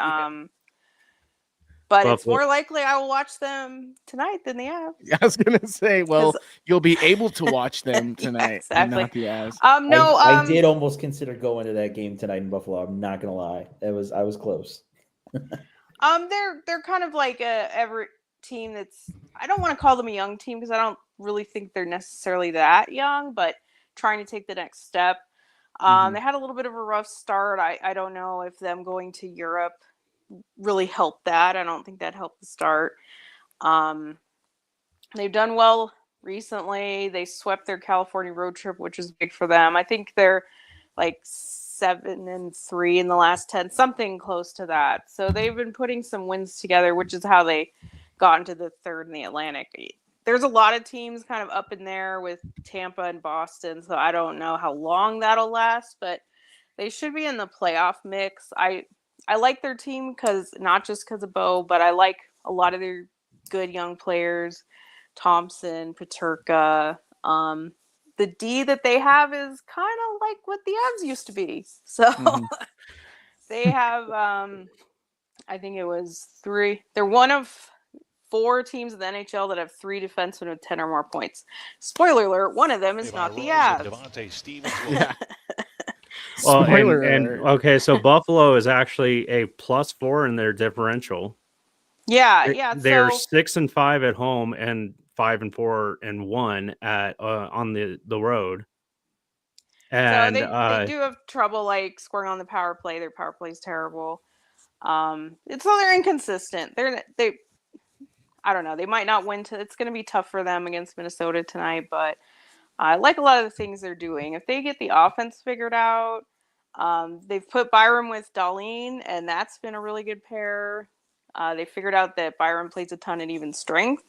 Buffalo. It's more likely I will watch them tonight than the Avs. I was gonna say, well, you'll be able to watch them tonight, exactly. And not the Avs. I did almost consider going to that game tonight in Buffalo. I'm not gonna lie, I was close. They're kind of like every team that's. I don't want to call them a young team because I don't really think they're necessarily that young, but trying to take the next step. They had a little bit of a rough start. I don't know if them going to Europe really helped that. I don't think that helped the start. They've done well recently. They swept their California road trip, which is big for them. I think they're like 7-3 in the last 10, something close to that. So they've been putting some wins together, which is how they got into the third in the Atlantic. There's a lot of teams kind of up in there with Tampa and Boston, so I don't know how long that'll last, but they should be in the playoff mix. I like their team not just because of Bo, but I like a lot of their good young players, Thompson, Peterka. The D that they have is kind of like what the Avs used to be. So they have, I think it was 3. They're one of 4 teams in the NHL that have 3 defensemen with 10 or more points. Spoiler alert, one of them is not the Avs. Well, and okay, so Buffalo is actually a +4 in their differential. Yeah. They're 6-5 at home and 5-4-1 at on the road. And so they do have trouble like scoring on the power play. Their power play is terrible. They're inconsistent. They I don't know. They might not win. It's going to be tough for them against Minnesota tonight, but I like a lot of the things they're doing. If they get the offense figured out, they've put Byram with Dahlin, and that's been a really good pair. They figured out that Byram plays a ton at even strength.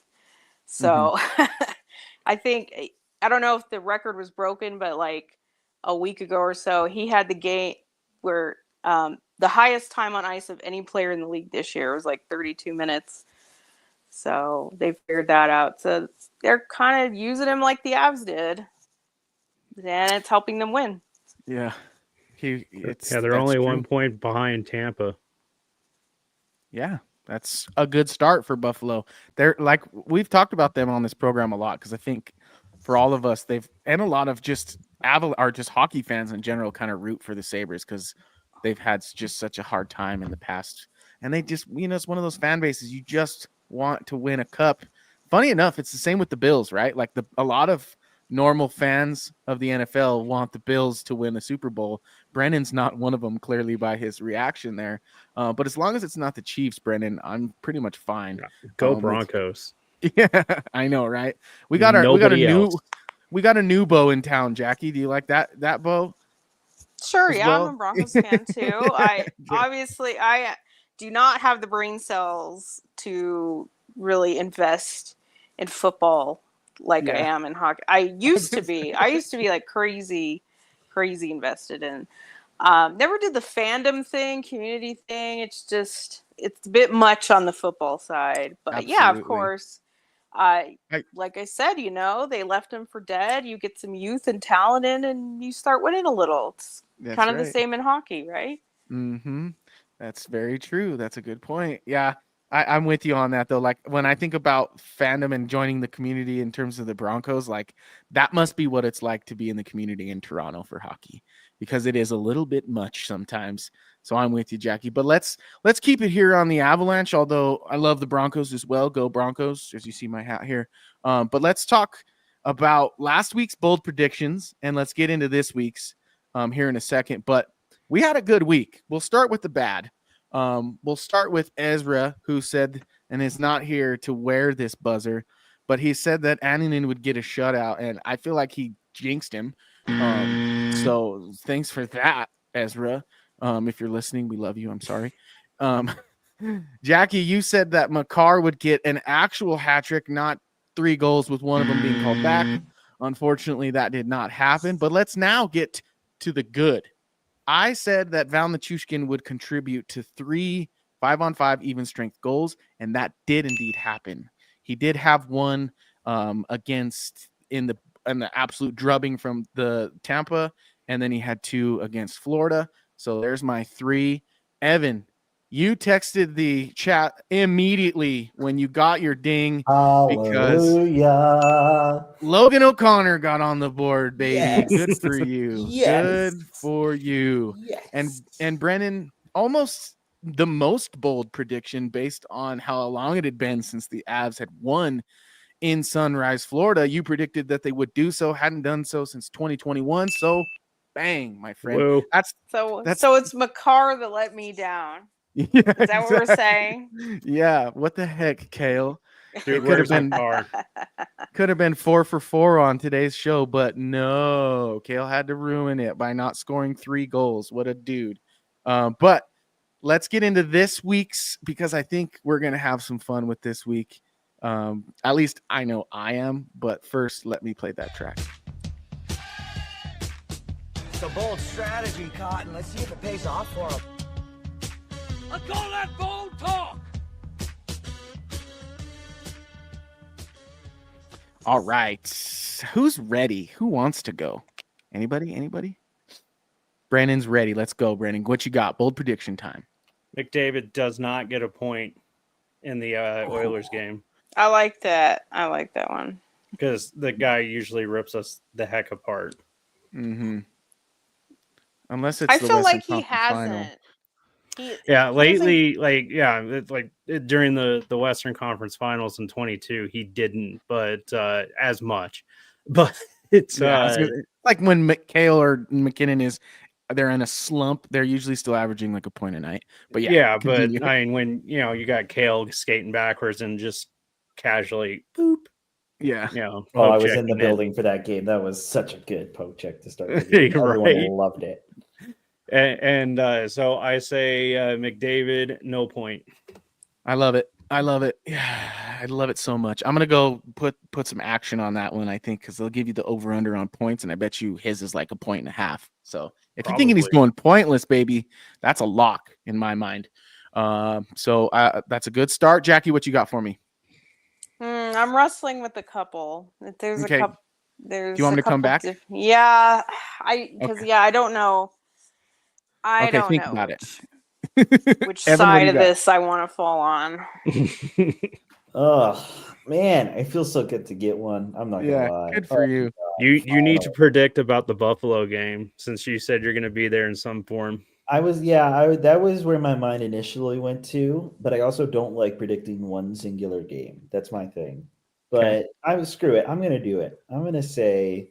So I think, I don't know if the record was broken, but like a week ago or so, he had the game where the highest time on ice of any player in the league this year was like 32 minutes. So they figured that out. So they're kind of using him like the Avs did, and it's helping them win. Yeah, they're only 1 point behind Tampa. Yeah, that's a good start for Buffalo. They're like, we've talked about them on this program a lot because I think for all of us, and a lot of just hockey fans in general kind of root for the Sabres because they've had just such a hard time in the past, and they just, it's one of those fan bases you just want to win a cup. Funny enough, it's the same with the Bills, right? Like a lot of normal fans of the NFL want the Bills to win a Super Bowl. Brennan's not one of them, clearly by his reaction there. But as long as it's not the Chiefs, Brennan, I'm pretty much fine. Go Broncos. Yeah, I know, right? We got a new Bo in town, Jackie. Do you like that Bo? Sure, yeah, well? I'm a Broncos fan too. I do not have the brain cells to really invest in football like I am in hockey. I used to be like crazy invested in. Never did the fandom thing, community thing. It's a bit much on the football side. But absolutely. Yeah, of course. Like I said, they left him for dead. You get some youth and talent in, and you start winning a little. It's kind of the same in hockey, right? Mm-hmm. That's very true. That's a good point. Yeah, I'm with you on that, though. Like, when I think about fandom and joining the community in terms of the Broncos, like, that must be what it's like to be in the community in Toronto for hockey, because it is a little bit much sometimes. So I'm with you, Jackie. But let's keep it here on the Avalanche, although I love the Broncos as well. Go Broncos, as you see my hat here. But let's talk about last week's bold predictions, and let's get into this week's here in a second. But we had a good week. We'll start with the bad. We'll start with Ezra, who said, and is not here to wear this buzzer, but he said that Annunen would get a shutout, and I feel like he jinxed him. So thanks for that, Ezra. If you're listening, we love you. I'm sorry. Jackie, you said that Makar would get an actual hat trick, not 3 goals with one of them being called back. Unfortunately, that did not happen. But let's now get to the good. I said that Val Nichushkin would contribute to 3 5-on-5 even strength goals, and that did indeed happen. He did have one against in the absolute drubbing from the Tampa, and then he had 2 against Florida. So there's my 3. Evan, you texted the chat immediately when you got your ding. Hallelujah. Because Logan O'Connor got on the board, baby. Yes. Good for you. Yes. Good for you. Yes. And Brennan, almost the most bold prediction based on how long it had been since the Avs had won in Sunrise, Florida. You predicted that they would do so, hadn't done so since 2021. So bang, my friend. Whoa. So it's Makar that let me down. Yeah, Is that what we're saying? Yeah. What the heck, Kale? Dude, Could have where's my been car? could have been 4 for 4 on today's show, but no, Kale had to ruin it by not scoring 3 goals. What a dude. But let's get into this week's, because I think we're gonna have some fun with this week. At least I know I am. But first, let me play that track. It's a bold strategy, Cotton. Let's see if it pays off for him. I call that bold talk. All right. Who's ready? Who wants to go? Anybody? Brandon's ready. Let's go, Brandon. What you got? Bold prediction time. McDavid does not get a point in the Oilers game. I like that. I like that one. Because the guy usually rips us the heck apart. Mm-hmm. Unless it's I the feel Western like he Conference Final. hasn't. Lately, during the Western Conference Finals in 22, he didn't, but as much. But it's like when McHale or McKinnon they're in a slump, they're usually still averaging like a point a night. But but I mean, when you got Kale skating backwards and just casually boop. Yeah. I was in the building for that game. That was such a good poke check to start. Everyone loved it. And so I say McDavid, no point. I love it. Yeah, I love it so much. I'm gonna go put some action on that one, I think, because they'll give you the over under on points, and I bet you his is like 1.5. So if you're thinking he's going pointless, baby, that's a lock in my mind. So that's a good start. Jackie, what you got for me? I'm wrestling with a couple. There's a couple. Do you want me to come back? Yeah, I don't know. I don't think know about which Evan, side of this I want to fall on. Oh man, I feel so good to get one. I'm not gonna lie. Good for you. You need to predict about the Buffalo game, since you said you're going to be there in some form. That was where my mind initially went to, but I also don't like predicting one singular game. That's my thing. But screw it. I'm gonna do it. I'm gonna say,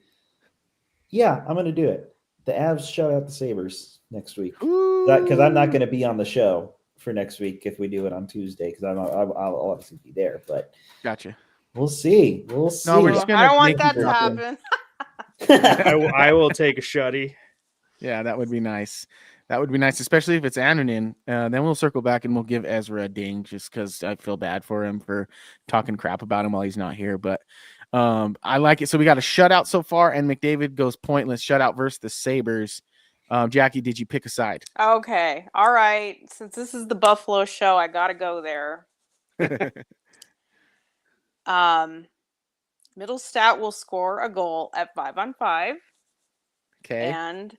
I'm gonna do it. The Avs shut out the Sabres next week, because I'm not gonna be on the show for next week if we do it on Tuesday, because I'll obviously be there. But gotcha. We'll see. No, we're just gonna. I don't want that to happen. I will take a shutty. Yeah, that would be nice. That would be nice, especially if it's Annunen. Then we'll circle back and we'll give Ezra a ding, just because I feel bad for him for talking crap about him while he's not here. But I like it. So we got a shutout so far, and McDavid goes pointless. Shutout versus the Sabres. Jackie, did you pick a side? Okay. All right. Since this is the Buffalo show, I got to go there. Middlestat will score a goal at 5-on-5. Okay. And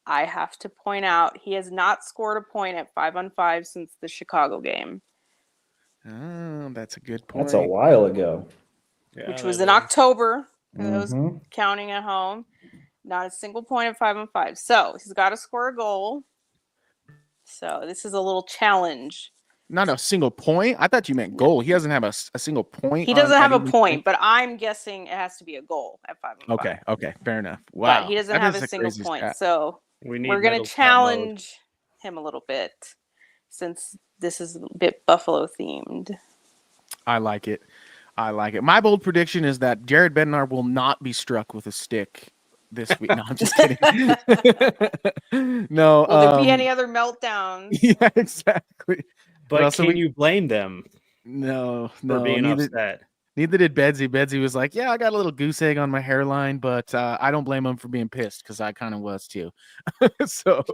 I have to point out he has not scored a point at 5-on-5 since the Chicago game. Oh, that's a good point. That's a while ago. Which was in October. I was counting at home. Not a single point at 5-on-5. So he's got to score a goal. So this is a little challenge. Not a single point? I thought you meant goal. He doesn't have a single point. He doesn't have a point, but I'm guessing it has to be a goal at 5-on-5. Okay. Fair enough. Wow. But he doesn't have a single point. So we're going to challenge him a little bit. since this is a bit Buffalo themed. I like it. My bold prediction is that Jared Bednar will not be struck with a stick this week. No, I'm just kidding. No. Will there be any other meltdowns? Yeah, exactly. But can you blame them? No, for being upset. Neither did Bedsy. Bedsy was like, "Yeah, I got a little goose egg on my hairline, but I don't blame him for being pissed because I kind of was too." So,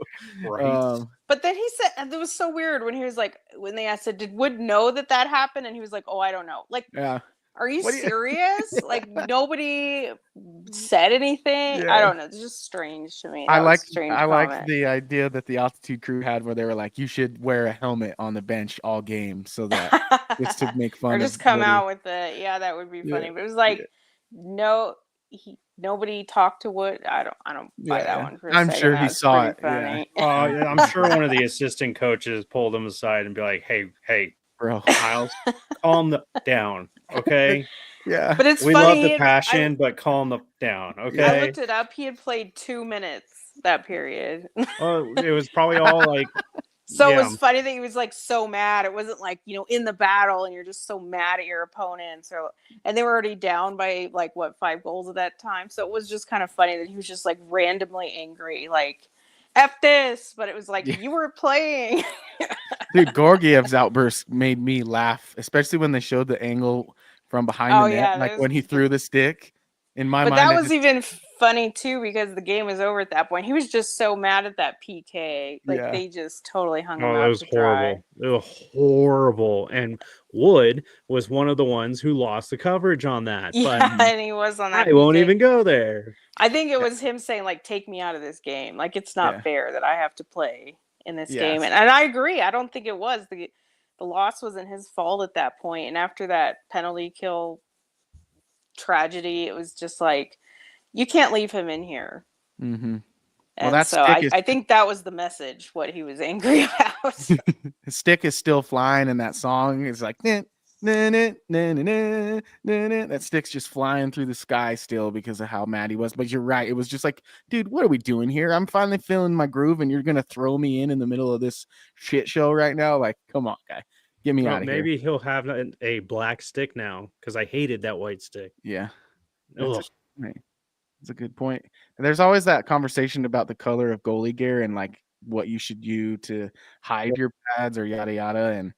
right. But then he said, and it was so weird when he was like, when they asked, "Did Wood know that happened?" And he was like, "Oh, I don't know." Like, yeah. Are you serious? Like nobody said anything. Yeah. I don't know. It's just strange to me. I like the idea that the altitude crew had where they were like, you should wear a helmet on the bench all game so that it's to make fun. Or just come out with it. Yeah, that would be funny. But it was like nobody talked to Wood. I don't buy that one for a second. I'm sure he saw it. Funny. Yeah. Yeah, I'm sure one of the assistant coaches pulled him aside and be like, hey, bro, Miles, calm down, okay? Yeah, but it's we funny. love the passion, but calm down, okay? I looked it up. He had played 2 minutes that period. Oh, it was probably all like. So it was funny that he was like so mad. It wasn't like, in the battle and you're just so mad at your opponents, and they were already down by like 5 goals at that time. So it was just kind of funny that he was just like randomly angry, like F this, but it was like you were playing. Dude, Gorgiev's outburst made me laugh, especially when they showed the angle from behind the net, like when he threw the stick. In my mind, but that was even funny too because the game was over at that point. He was just so mad at that PK, like they just totally hung him out. It was horrible. It was horrible, and Wood was one of the ones who lost the coverage on that. Yeah, and he was on that. I won't even go there. I think it was him saying like, "Take me out of this game. Like it's not fair that I have to play in this game." And I agree. I don't think it was the loss wasn't his fault at that point. And after that penalty kill tragedy, it was just like you can't leave him in here. Mm-hmm. And well, so I think that was the message. What he was angry about. His stick is still flying in that song. It's like that stick's just flying through the sky still because of how mad he was. But you're right. It was just like, dude, what are we doing here? I'm finally feeling my groove, and you're gonna throw me in the middle of this shit show right now? Like, come on, guy. Get me out of here. Maybe he'll have a black stick now because I hated that white stick. Yeah. That's a good point. And there's always that conversation about the color of goalie gear and like what you should do to hide your pads or yada yada and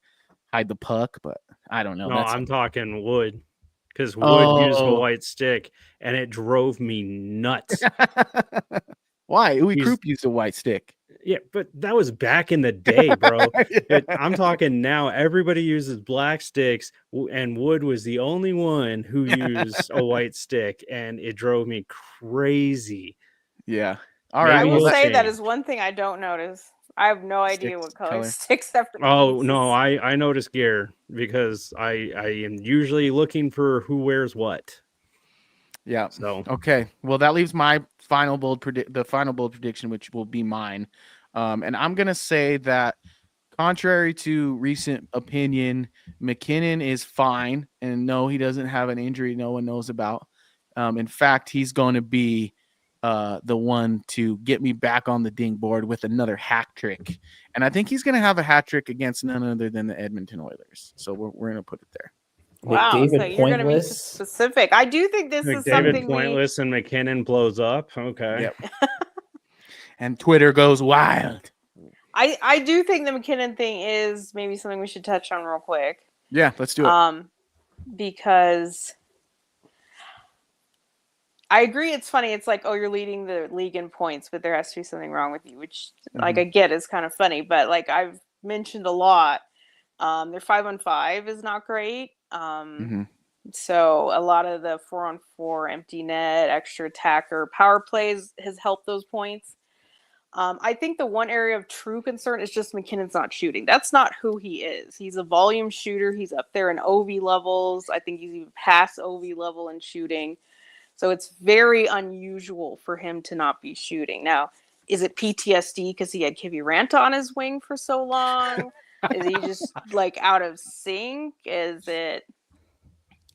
hide the puck, but I don't know. No, I'm talking Wood because Wood used a white stick and it drove me nuts. Why? Uwe Krupp used a white stick. Yeah, but that was back in the day, bro. I'm talking now. Everybody uses black sticks, and Wood was the only one who used a white stick, and it drove me crazy. Yeah. All right. I will say that is one thing I don't notice. I have no idea what color sticks have to be. Oh, no, I notice gear because I am usually looking for who wears what. Yeah. So okay. Well, that leaves my final bold prediction, which will be mine. And I'm gonna say that, contrary to recent opinion, McKinnon is fine, and no, he doesn't have an injury no one knows about. In fact, he's going to be the one to get me back on the ding board with another hat trick, and I think he's going to have a hat trick against none other than the Edmonton Oilers. So we're going to put it there. Wow, so you're going to be specific. I do think this is something Pointless and McKinnon blows up. Okay. Yep. And Twitter goes wild. I do think the McKinnon thing is maybe something we should touch on real quick. Yeah, let's do it. Because I agree it's funny. It's like, oh, you're leading the league in points, but there has to be something wrong with you, which like I get is kind of funny. But like I've mentioned a lot, their 5-on-5 is not great. So a lot of the 4-on-4 empty net, extra attacker, power plays has helped those points. I think the one area of true concern is just McKinnon's not shooting. That's not who he is. He's a volume shooter. He's up there in OV levels. I think he's even past OV level in shooting. So it's very unusual for him to not be shooting. Now, is it PTSD because he had Kivi Ranta on his wing for so long? Is he just like out of sync? Is it,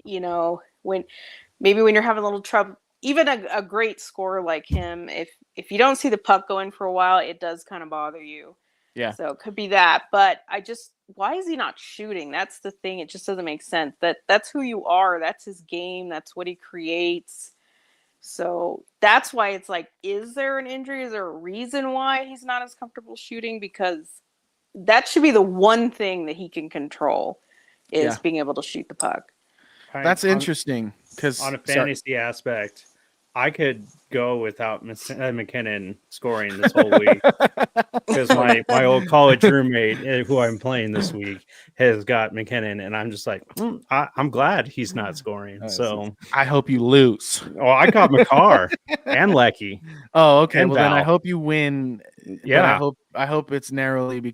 when you're having a little trouble, even a great scorer like him, if you don't see the puck going for a while, it does kind of bother you. Yeah. So it could be that, but why is he not shooting? That's the thing. It just doesn't make sense. That's who you are. That's his game. That's what he creates. So that's why it's like, is there an injury? Is there a reason why he's not as comfortable shooting? Because that should be the one thing that he can control is being able to shoot the puck. That's interesting because on a fantasy aspect, I could go without McKinnon scoring this whole week because my old college roommate who I'm playing this week has got McKinnon, and I'm just like, I'm glad he's not scoring. So I hope you lose. Oh, I got McCarr and Lecky. Oh, okay. And well, Val. then I hope you win. Yeah. But I hope it's narrowly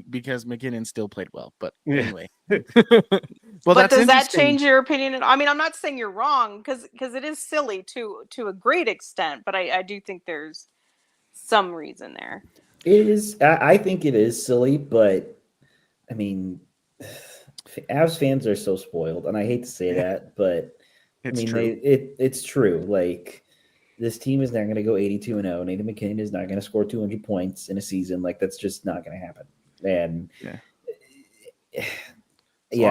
because McKinnon still played well. But anyway. Well, but does that change your opinion? I mean, I'm not saying you're wrong because it is silly to a great extent, but I do think there's some reason there. It is. I think it is silly, but I mean, Avs fans are so spoiled, and I hate to say that, but it's true. It's true. Like, this team is not going to go 82-0. Nathan McKinnon is not going to score 200 points in a season. Like, that's just not going to happen. And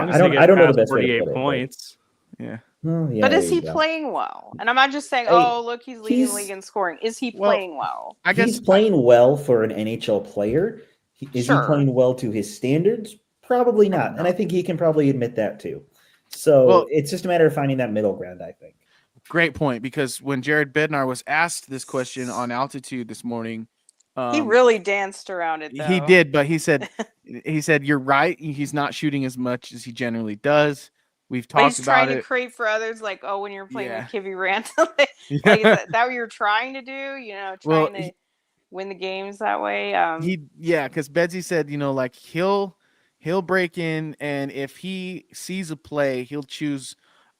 I don't know the best way to put it. Points. Yeah. Well, yeah. But is he playing well? And I'm not just saying, look, he's leading the league in scoring. Is he playing well? I guess he's playing well for an NHL player. Is he playing well to his standards? Probably not. And I think he can probably admit that too. So it's just a matter of finding that middle ground, I think. Great point, because when Jared Bednar was asked this question on Altitude this morning, he really danced around it, though. He did, but he said, you're right. He's not shooting as much as he generally does. We've talked about it. He's trying to create for others, like, when you're playing with Kivy Ransom, is that what you're trying to do? Trying to win the games that way. Because Bedsy said, like he'll break in, and if he sees a play, he'll choose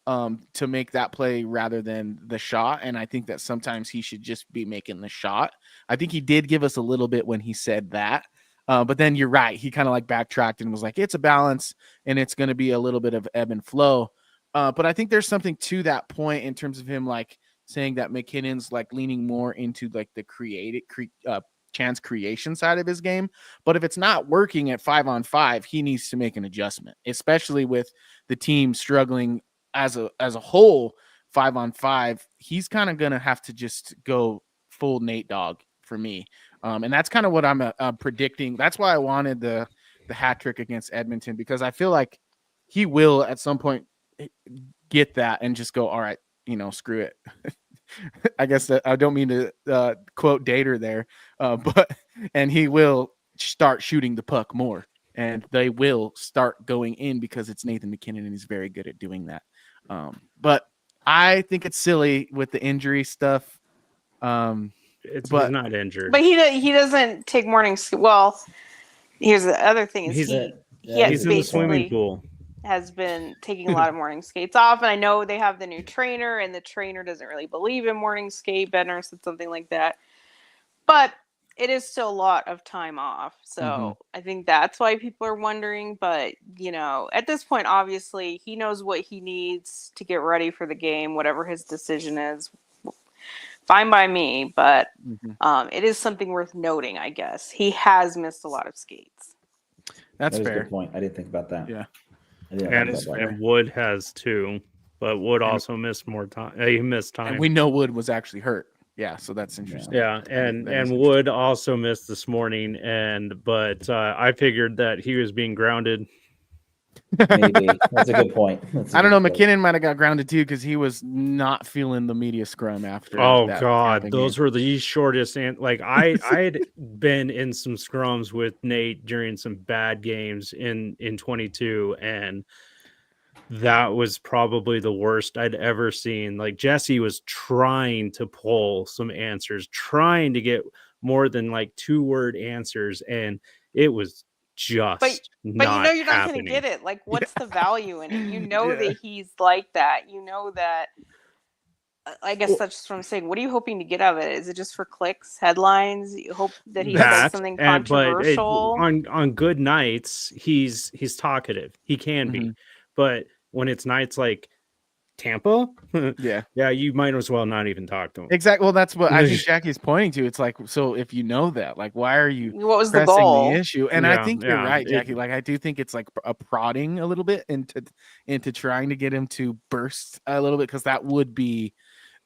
to make that play rather than the shot. And I think that sometimes he should just be making the shot. I think he did give us a little bit when he said that. But then you're right. He kind of like backtracked and was like, it's a balance and it's going to be a little bit of ebb and flow. But I think there's something to that point in terms of him like saying that McKinnon's like leaning more into like the chance creation side of his game. But if it's not working at 5-on-5, he needs to make an adjustment, especially with the team struggling as a whole 5-on-5. He's kind of going to have to just go full Nate Dogg for me. And that's kind of what I'm predicting. That's why I wanted the hat trick against Edmonton, because I feel like he will at some point get that and just go, all right, screw it. I guess that I don't mean to quote Dater there, and he will start shooting the puck more, and they will start going in because it's Nathan McKinnon and he's very good at doing that. But I think it's silly with the injury stuff. He's not injured, but he doesn't take morning. Well, here's the other thing: is he's in the swimming pool. Has been taking a lot of morning skates off, and I know they have the new trainer, and the trainer doesn't really believe in morning skate. Bednar said something like that, but it is still a lot of time off. So I think that's why people are wondering. But at this point, obviously, he knows what he needs to get ready for the game. Whatever his decision is, fine by me, but it is something worth noting, I guess. He has missed a lot of skates. That's fair. A good point. I didn't think about that. Yeah. And Wood has too, but Wood also missed more time. He missed time. And we know Wood was actually hurt. Yeah, so that's interesting. Yeah, and Wood also missed this morning, but I figured that he was being grounded. Maybe that's a good point. I don't know. McKinnon might have got grounded too because he was not feeling the media scrum after. Oh God, those were the shortest. And like I'd been in some scrums with Nate during some bad games in 22, and that was probably the worst I'd ever seen. Like Jesse was trying to pull some answers, trying to get more than like 2-word answers, and it was just but you're not going to get it. Like, what's the value in it? That he's like that. That. I guess that's just what I'm saying. What are you hoping to get out of it? Is it just for clicks, headlines? You hope that he says something controversial. On good nights, he's talkative. He can be, but when it's nights like Tampa? Yeah. Yeah, you might as well not even talk to him. Exactly. Well, that's what I think Jackie's pointing to. It's like, so if you know that, like, why are you What was the pressing goal? the issue? And I think you're right, Jackie. Like, I do think it's like a prodding a little bit into trying to get him to burst a little bit, because that would be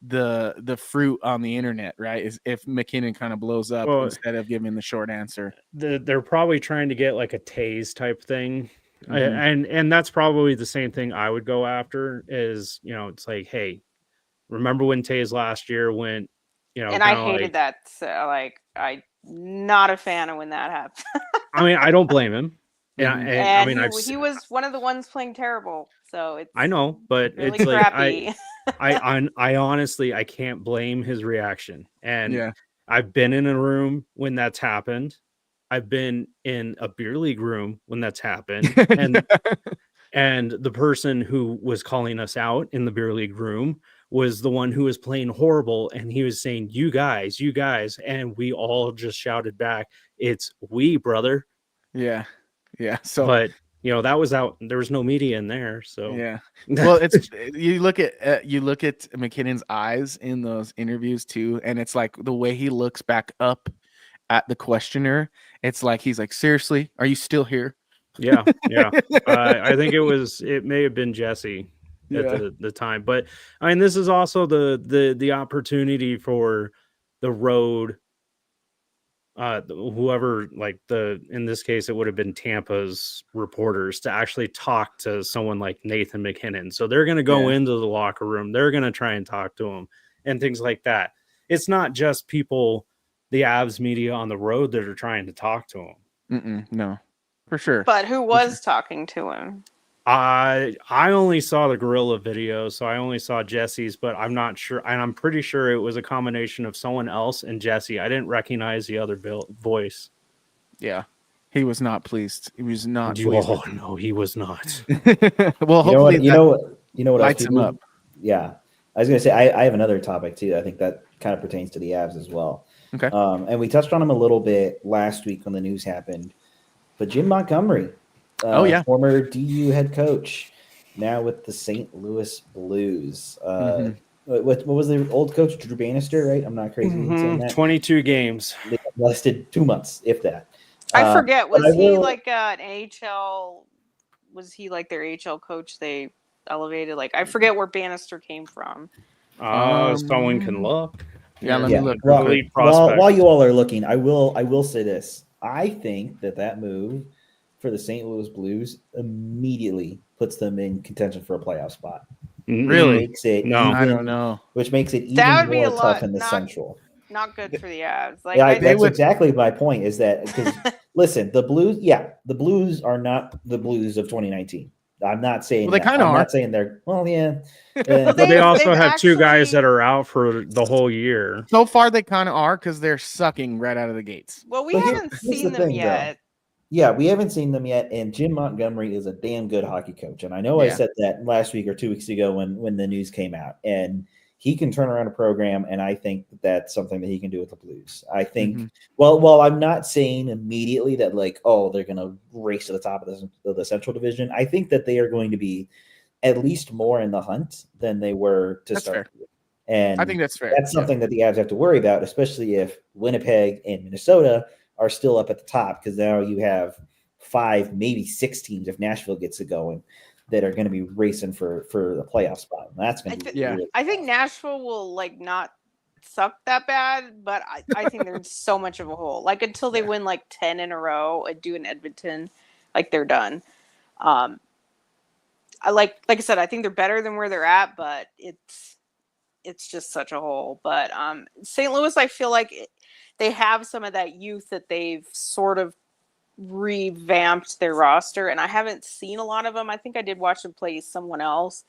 the fruit on the internet, right? Is if McKinnon kind of blows up instead of giving the short answer. They're probably trying to get like a tase type thing. And that's probably the same thing I would go after is, it's like, hey, remember when Taze last year went, and I hated that. So, like, I'm not a fan of when that happened. I mean, I don't blame him. Yeah, and he was one of the ones playing terrible. So I know, but really it's crappy. like I honestly I can't blame his reaction. And I've been in a room when that's happened. I've been in a beer league room when that's happened. And the person who was calling us out in the beer league room was the one who was playing horrible, and he was saying, you guys, and we all just shouted back, it's we, brother. Yeah. So, but that was out. There was no media in there. So yeah. Well, it's you look at McKinnon's eyes in those interviews too, and it's like the way he looks back up at the questioner. It's like he's like, seriously, are you still here? Yeah. I think it may have been Jesse at the time, but I mean, this is also the opportunity for the road. Whoever, like in this case, it would have been Tampa's reporters to actually talk to someone like Nathan McKinnon. So they're going to go into the locker room. They're going to try and talk to him and things like that. It's not just people, the Avs media on the road that are trying to talk to him. No, for sure. But who was talking to him? I only saw the gorilla video, so I only saw Jesse's, but I'm not sure, and I'm pretty sure it was a combination of someone else and Jesse. I didn't recognize the other voice. Yeah, he was not pleased. He was not. Oh no, he was not. Well, hopefully, you know what lights him up. Yeah, I was gonna say I have another topic too. I think that kind of pertains to the Avs as well. Okay. And we touched on him a little bit last week when the news happened, but Jim Montgomery. Former DU head coach, now with the St. Louis Blues. What was the old coach, Drew Bannister, right? I'm not crazy in saying that. 22 games. They lasted 2 months, if that. I forget. Was he like an AHL? Was he like their AHL coach? They elevated. Like, I forget where Bannister came from. Someone can look. Yeah, let me look. While you all are looking, I will say this. I think that move for the St. Louis Blues immediately puts them in contention for a playoff spot. Really? I don't know. Which makes it even more tough in the Central. Not good for the Avs. Like, that's exactly my point. Is that because listen, the Blues are not the Blues of 2019. I'm not saying. Well, they kind of are. I'm not saying they're. Well, yeah. But they also have two guys that are out for the whole year. So far, they kind of are because they're sucking right out of the gates. Well, we haven't seen them yet. Though. Yeah, we haven't seen them yet, and Jim Montgomery is a damn good hockey coach. And I know I said that last week or 2 weeks ago when the news came out. And he can turn around a program, and I think that's something that he can do with the Blues. I think, well, I'm not saying immediately that, like, they're going to race to the top of the Central Division. I think that they are going to be at least more in the hunt than they were to start. And I think that's fair. That's something that the Avs have to worry about, especially if Winnipeg and Minnesota are still up at the top, because now you have 5, maybe 6 teams if Nashville gets it going that are going to be racing for the playoff spot. And that's going to be really I think Nashville will like not suck that bad, but I think there's so much of a hole. Like until they win like 10 in a row and do in Edmonton, like they're done. I like I said, I think they're better than where they're at, but it's just such a hole. But St. Louis, I feel like they have some of that youth that they've sort of revamped their roster, and I haven't seen a lot of them. I think I did watch them play someone else.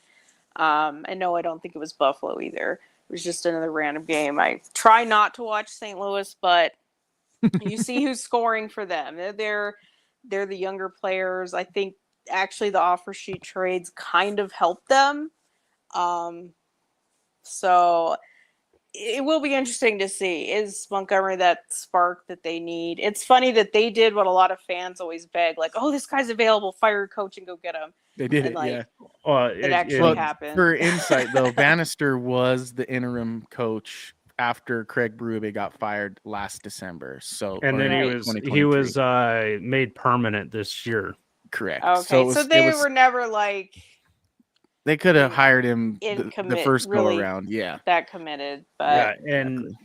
And no, I don't think it was Buffalo either. It was just another random game. I try not to watch St. Louis, but you see who's scoring for them. They're the younger players. I think actually the offer sheet trades kind of helped them. So it will be interesting to see. Is Montgomery that spark that they need? It's funny that they did what a lot of fans always beg, like, oh, this guy's available, fire your coach and go get him. They did And, it, like, yeah. It actually happened. For insight, though, Bannister was the interim coach after Craig Berube got fired last December. So, and then he was made permanent this year. Correct. Okay, so they were never like they could have hired him the first really go around. Yeah, that committed. But and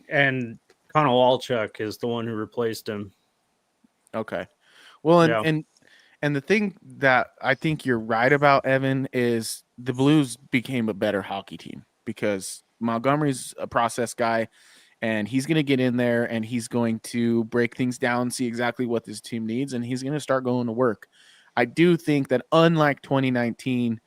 Connor Walchuk is the one who replaced him. Okay, well, and the thing that I think you're right about, Evan, is the Blues became a better hockey team because Montgomery's a process guy, and he's going to get in there and he's going to break things down, see exactly what this team needs, and he's going to start going to work. I do think that unlike 2019,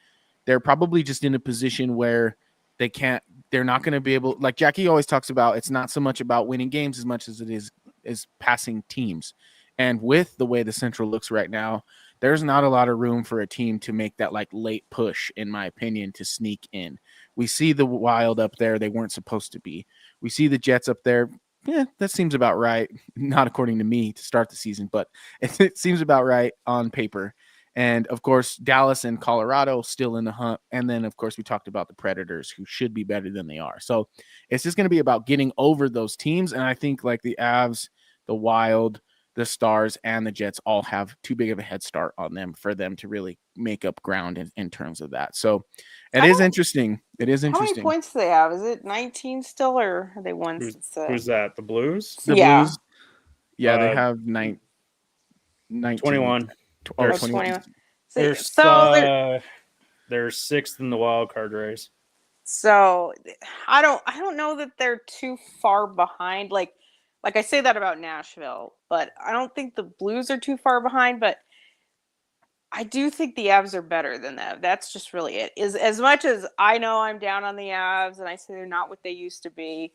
they're probably just in a position where they're not going to be able, like Jackie always talks about, it's not so much about winning games as much as it is passing teams. And with the way the Central looks right now, there's not a lot of room for a team to make that like late push, in my opinion, to sneak in. We see the Wild up there. They weren't supposed to be. We see the Jets up there. Yeah, that seems about right. Not according to me to start the season, but it seems about right on paper. And, of course, Dallas and Colorado still in the hunt. And then, of course, we talked about the Predators, who should be better than they are. So it's just going to be about getting over those teams. And I think like the Avs, the Wild, the Stars, and the Jets all have too big of a head start on them for them to really make up ground in terms of that. So it is interesting. It is interesting. How many points do they have? Is it 19 still, or are they won since who's that? The Blues? The Blues? Yeah, they have 19. 21. 21. They're sixth in the wild card race. So I don't know that they're too far behind. Like I say that about Nashville, but I don't think the Blues are too far behind. But I do think the Avs are better than them. That's just really it. Is as much as I know I'm down on the Avs and I say they're not what they used to be,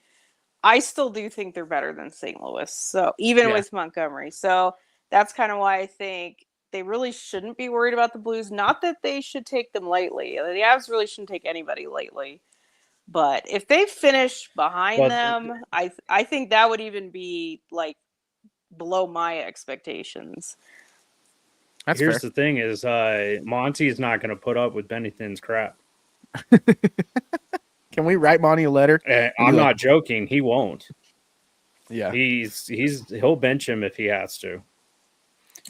I still do think they're better than St. Louis. So even with Montgomery, so that's kind of why I think they really shouldn't be worried about the Blues. Not that they should take them lightly. The Avs really shouldn't take anybody lightly. But if they finish behind them, I think that would even be like below my expectations. Here's the thing is Monty is not going to put up with Bennington's crap. Can we write Monty a letter? I'm not joking. He won't. Yeah. He'll bench him if he has to.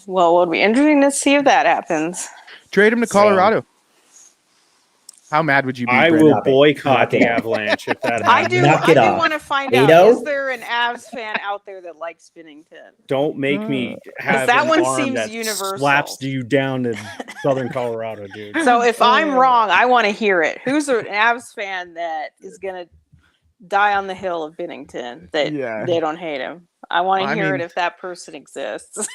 Well, it'll be interesting to see if that happens. Trade him to Colorado. How mad would you be? I will boycott the Avalanche if that happens. I do want to find out, is there an Avs fan out there that likes Binnington? Don't make me have that one arm seems that universal. slaps you down to Southern Colorado, dude. So if I'm wrong, I want to hear it. Who's an Avs fan that is going to die on the hill of Binnington that they don't hate him? I want to hear it if that person exists.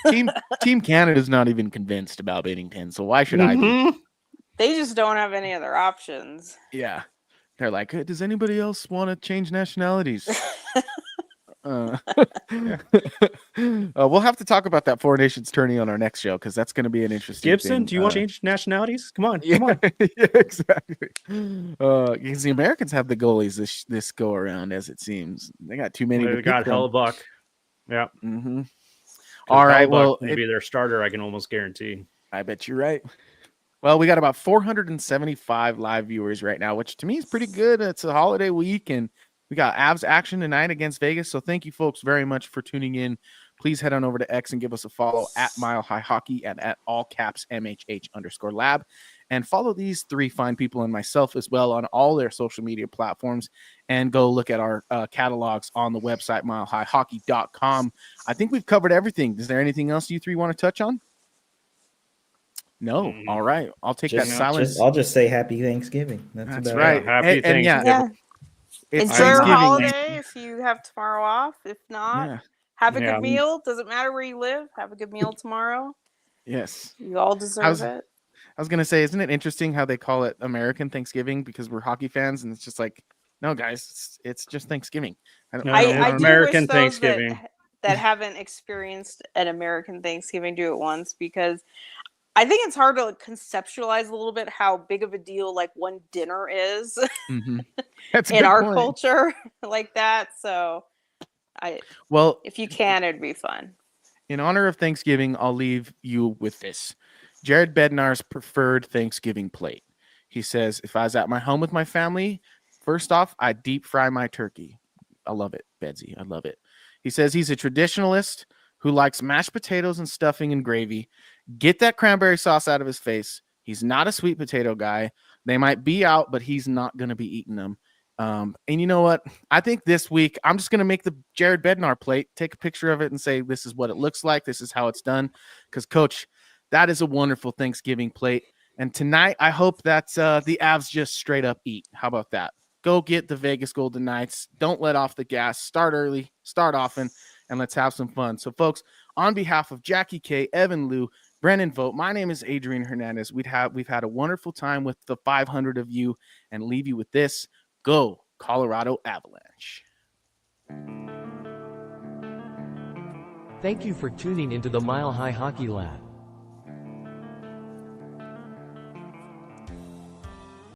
Team Canada's not even convinced about Binnington, so why should I be? They just don't have any other options. Yeah. They're like, hey, does anybody else want to change nationalities? We'll have to talk about that Four Nations tourney on our next show because that's going to be an interesting Gibson, thing. Do you want to change nationalities? Come on. Yeah, exactly. Because the Americans have the goalies this go around, as it seems. They got too many. They got Hellebuck. Yeah. Mm-hmm. All right. Well, maybe their starter, I can almost guarantee. I bet you're right. Well, we got about 475 live viewers right now, which to me is pretty good. It's a holiday week, and we got Avs action tonight against Vegas. So thank you, folks, very much for tuning in. Please head on over to X and give us a follow at Mile High Hockey and at all caps MHH_lab. And follow these three fine people and myself as well on all their social media platforms. And go look at our catalogs on the website, milehighhockey.com. I think we've covered everything. Is there anything else you three want to touch on? No. All right. I'll take that silence. I'll just say happy Thanksgiving. That's right. Happy Thanksgiving. Enjoy your holiday if you have tomorrow off. If not, have a good meal. Doesn't matter where you live. Have a good meal tomorrow. Yes. You all deserve it. I was going to say, isn't it interesting how they call it American Thanksgiving because we're hockey fans? And it's just like, no, guys, it's just Thanksgiving. I American do wish Thanksgiving. That haven't experienced an American Thanksgiving do it once because I think it's hard to conceptualize a little bit how big of a deal like one dinner is in our culture like that. So if you can, it'd be fun. In honor of Thanksgiving, I'll leave you with this. Jared Bednar's preferred Thanksgiving plate. He says, if I was at my home with my family, first off, I deep fry my turkey. I love it, Bedsy. I love it. He says he's a traditionalist who likes mashed potatoes and stuffing and gravy. Get that cranberry sauce out of his face. He's not a sweet potato guy. They might be out, but he's not going to be eating them. And you know what? I think this week I'm just going to make the Jared Bednar plate, take a picture of it and say, this is what it looks like. This is how it's done. Because, Coach, that is a wonderful Thanksgiving plate. And tonight, I hope that the Avs just straight up eat. How about that? Go get the Vegas Golden Knights. Don't let off the gas. Start early, start often, and let's have some fun. So, folks, on behalf of Jackie K, Evan Lou, Brennan Vogt, my name is Adrian Hernandez. We've had a wonderful time with the 500 of you, and leave you with this. Go, Colorado Avalanche. Thank you for tuning into the Mile High Hockey Lab.